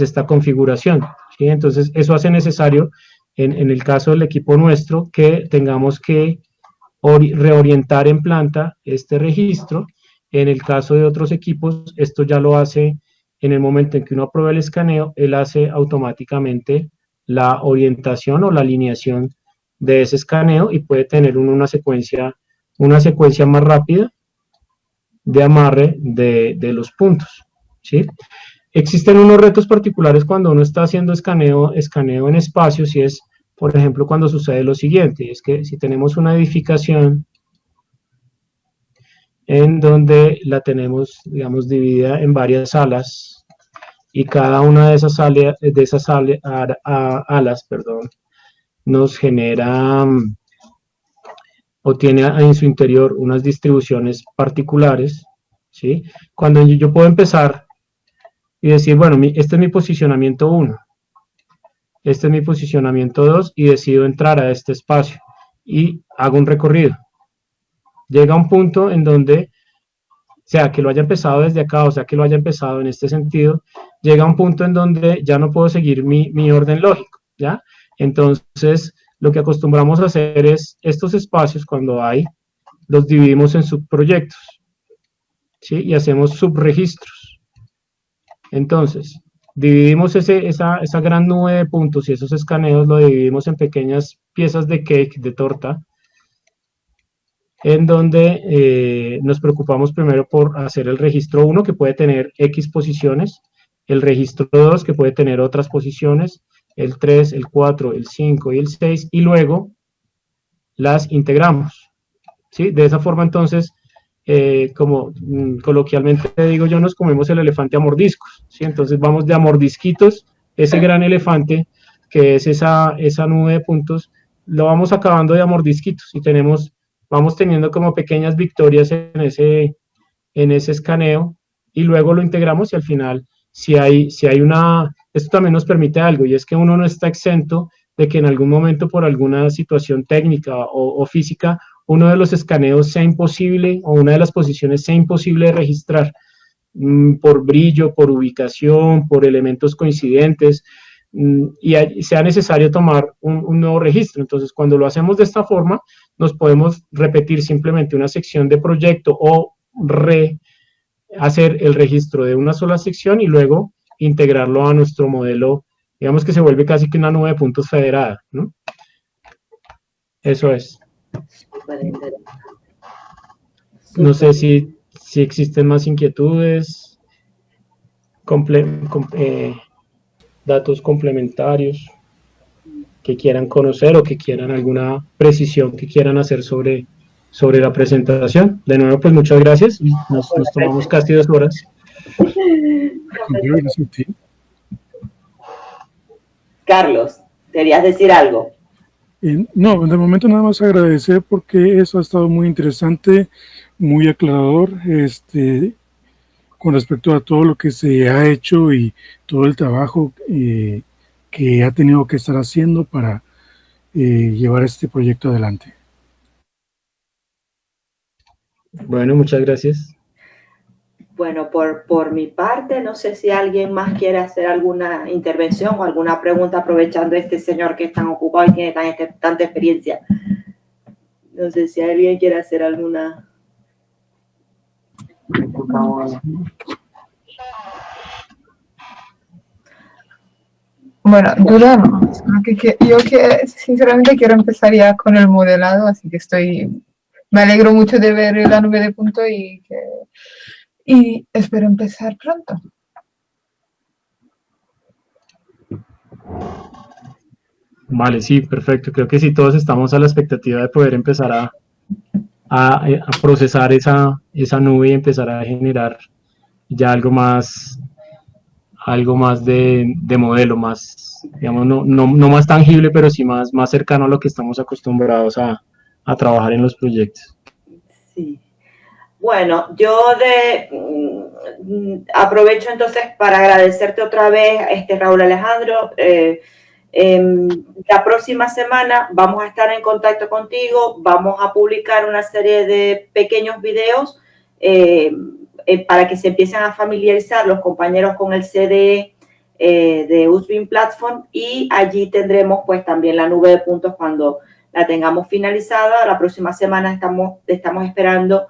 esta configuración, ¿sí? Entonces eso hace necesario en el caso del equipo nuestro que tengamos que reorientar en planta este registro. En el caso de otros equipos, esto ya lo hace en el momento en que uno aprueba el escaneo, él hace automáticamente la orientación o la alineación de ese escaneo y puede tener una secuencia más rápida de amarre de los puntos, ¿sí? Existen unos retos particulares cuando uno está haciendo escaneo en espacios, y es, por ejemplo, cuando sucede lo siguiente, es que si tenemos una edificación en donde la tenemos, digamos, dividida en varias salas, y cada una de esas alas, nos genera o tiene en su interior unas distribuciones particulares, ¿sí? Cuando yo puedo empezar y decir, bueno, este es mi posicionamiento 1, este es mi posicionamiento 2, y decido entrar a este espacio y hago un recorrido. Llega un punto en donde, sea que lo haya empezado desde acá, o sea que lo haya empezado en este sentido, llega un punto en donde ya no puedo seguir mi orden lógico, ¿ya? Entonces, lo que acostumbramos a hacer es estos espacios, cuando los dividimos en subproyectos, ¿sí? Y hacemos subregistros. Entonces, dividimos esa gran nube de puntos y esos escaneos lo dividimos en pequeñas piezas de cake, de torta, en donde nos preocupamos primero por hacer el registro 1, que puede tener X posiciones, el registro 2, que puede tener otras posiciones, el 3, el 4, el 5 y el 6, y luego las integramos, ¿sí? De esa forma, entonces, como coloquialmente digo yo, nos comemos el elefante a mordiscos, ¿sí? Entonces vamos de a mordisquitos, ese gran elefante que es esa nube de puntos, lo vamos acabando de a mordisquitos y vamos teniendo como pequeñas victorias en ese escaneo y luego lo integramos y al final, esto también nos permite algo y es que uno no está exento de que en algún momento por alguna situación técnica o física uno de los escaneos sea imposible o una de las posiciones sea imposible de registrar por brillo, por ubicación, por elementos coincidentes y sea necesario tomar un nuevo registro. Entonces, cuando lo hacemos de esta forma, nos podemos repetir simplemente una sección de proyecto o hacer el registro de una sola sección y luego integrarlo a nuestro modelo, digamos que se vuelve casi que una nube de puntos federada, ¿no? Eso es. No sé si existen más inquietudes, datos complementarios que quieran conocer o que quieran alguna precisión que quieran hacer sobre la presentación. De nuevo, pues muchas gracias. Nos tomamos casi 2 horas. Carlos, ¿querías decir algo? No, de momento nada más agradecer porque eso ha estado muy interesante, muy aclarador, con respecto a todo lo que se ha hecho y todo el trabajo que ha tenido que estar haciendo para llevar este proyecto adelante. Bueno, muchas gracias. Bueno, por mi parte, no sé si alguien más quiere hacer alguna intervención o alguna pregunta aprovechando este señor que es tan ocupado y tiene tanta experiencia. No sé si alguien quiere hacer alguna... Bueno, duda no. Yo sinceramente quiero empezar ya con el modelado, así que me alegro mucho de ver la nube de punto y espero empezar pronto. Vale, sí, perfecto. Creo que sí, todos estamos a la expectativa de poder empezar a procesar esa nube y empezar a generar ya algo más de modelo, más, digamos, no más tangible, pero sí más cercano a lo que estamos acostumbrados a trabajar en los proyectos. Sí. Bueno, yo aprovecho entonces para agradecerte otra vez, Raúl Alejandro. La próxima semana vamos a estar en contacto contigo, vamos a publicar una serie de pequeños videos para que se empiecen a familiarizar los compañeros con el CDE de USB Platform y allí tendremos pues también la nube de puntos cuando la tengamos finalizada. La próxima semana estamos esperando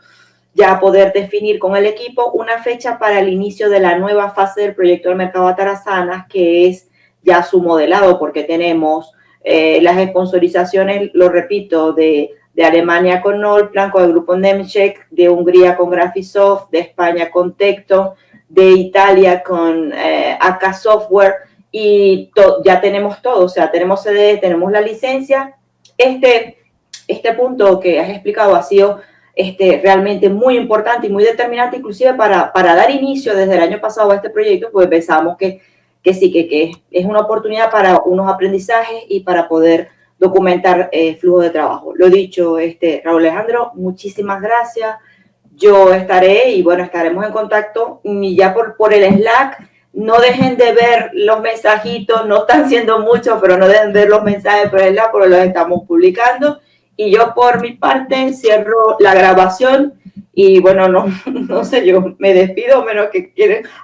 ya poder definir con el equipo una fecha para el inicio de la nueva fase del proyecto del mercado Atarazanas, que es ya su modelado, porque tenemos las sponsorizaciones, lo repito, de Alemania con Nolplan, con el grupo Nemetschek, de Hungría con Graphisoft, de España con Tecton, de Italia con AK Software, y ya tenemos todo, o sea, tenemos CDE, tenemos la licencia. Este punto que has explicado ha sido realmente muy importante y muy determinante, inclusive para dar inicio desde el año pasado a este proyecto, pues pensamos que sí, que es una oportunidad para unos aprendizajes y para poder documentar flujo de trabajo. Lo dicho, Raúl Alejandro, muchísimas gracias. Yo estaré y bueno, estaremos en contacto y ya por el Slack. No dejen de ver los mensajitos, no están siendo muchos, pero no dejen de ver los mensajes por el Slack porque los estamos publicando. Y yo por mi parte cierro la grabación y bueno, no sé, yo me despido, menos que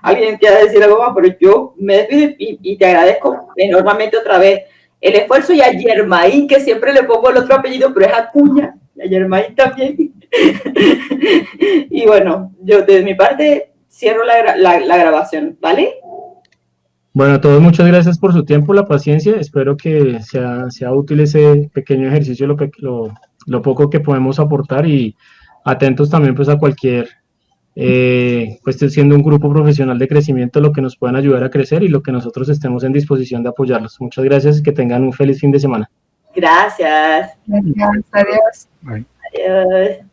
alguien quiera decir algo más, pero yo me despido y te agradezco enormemente otra vez el esfuerzo, y a Germain, que siempre le pongo el otro apellido, pero es Acuña, y a Germain también. Y bueno, yo de mi parte cierro la grabación, ¿vale? Bueno, a todos muchas gracias por su tiempo, la paciencia. Espero que sea útil ese pequeño ejercicio, lo poco que podemos aportar, y atentos también pues a cualquier, pues siendo un grupo profesional de crecimiento, lo que nos puedan ayudar a crecer y lo que nosotros estemos en disposición de apoyarlos. Muchas gracias y que tengan un feliz fin de semana. Gracias. Gracias, adiós. Bye. Adiós.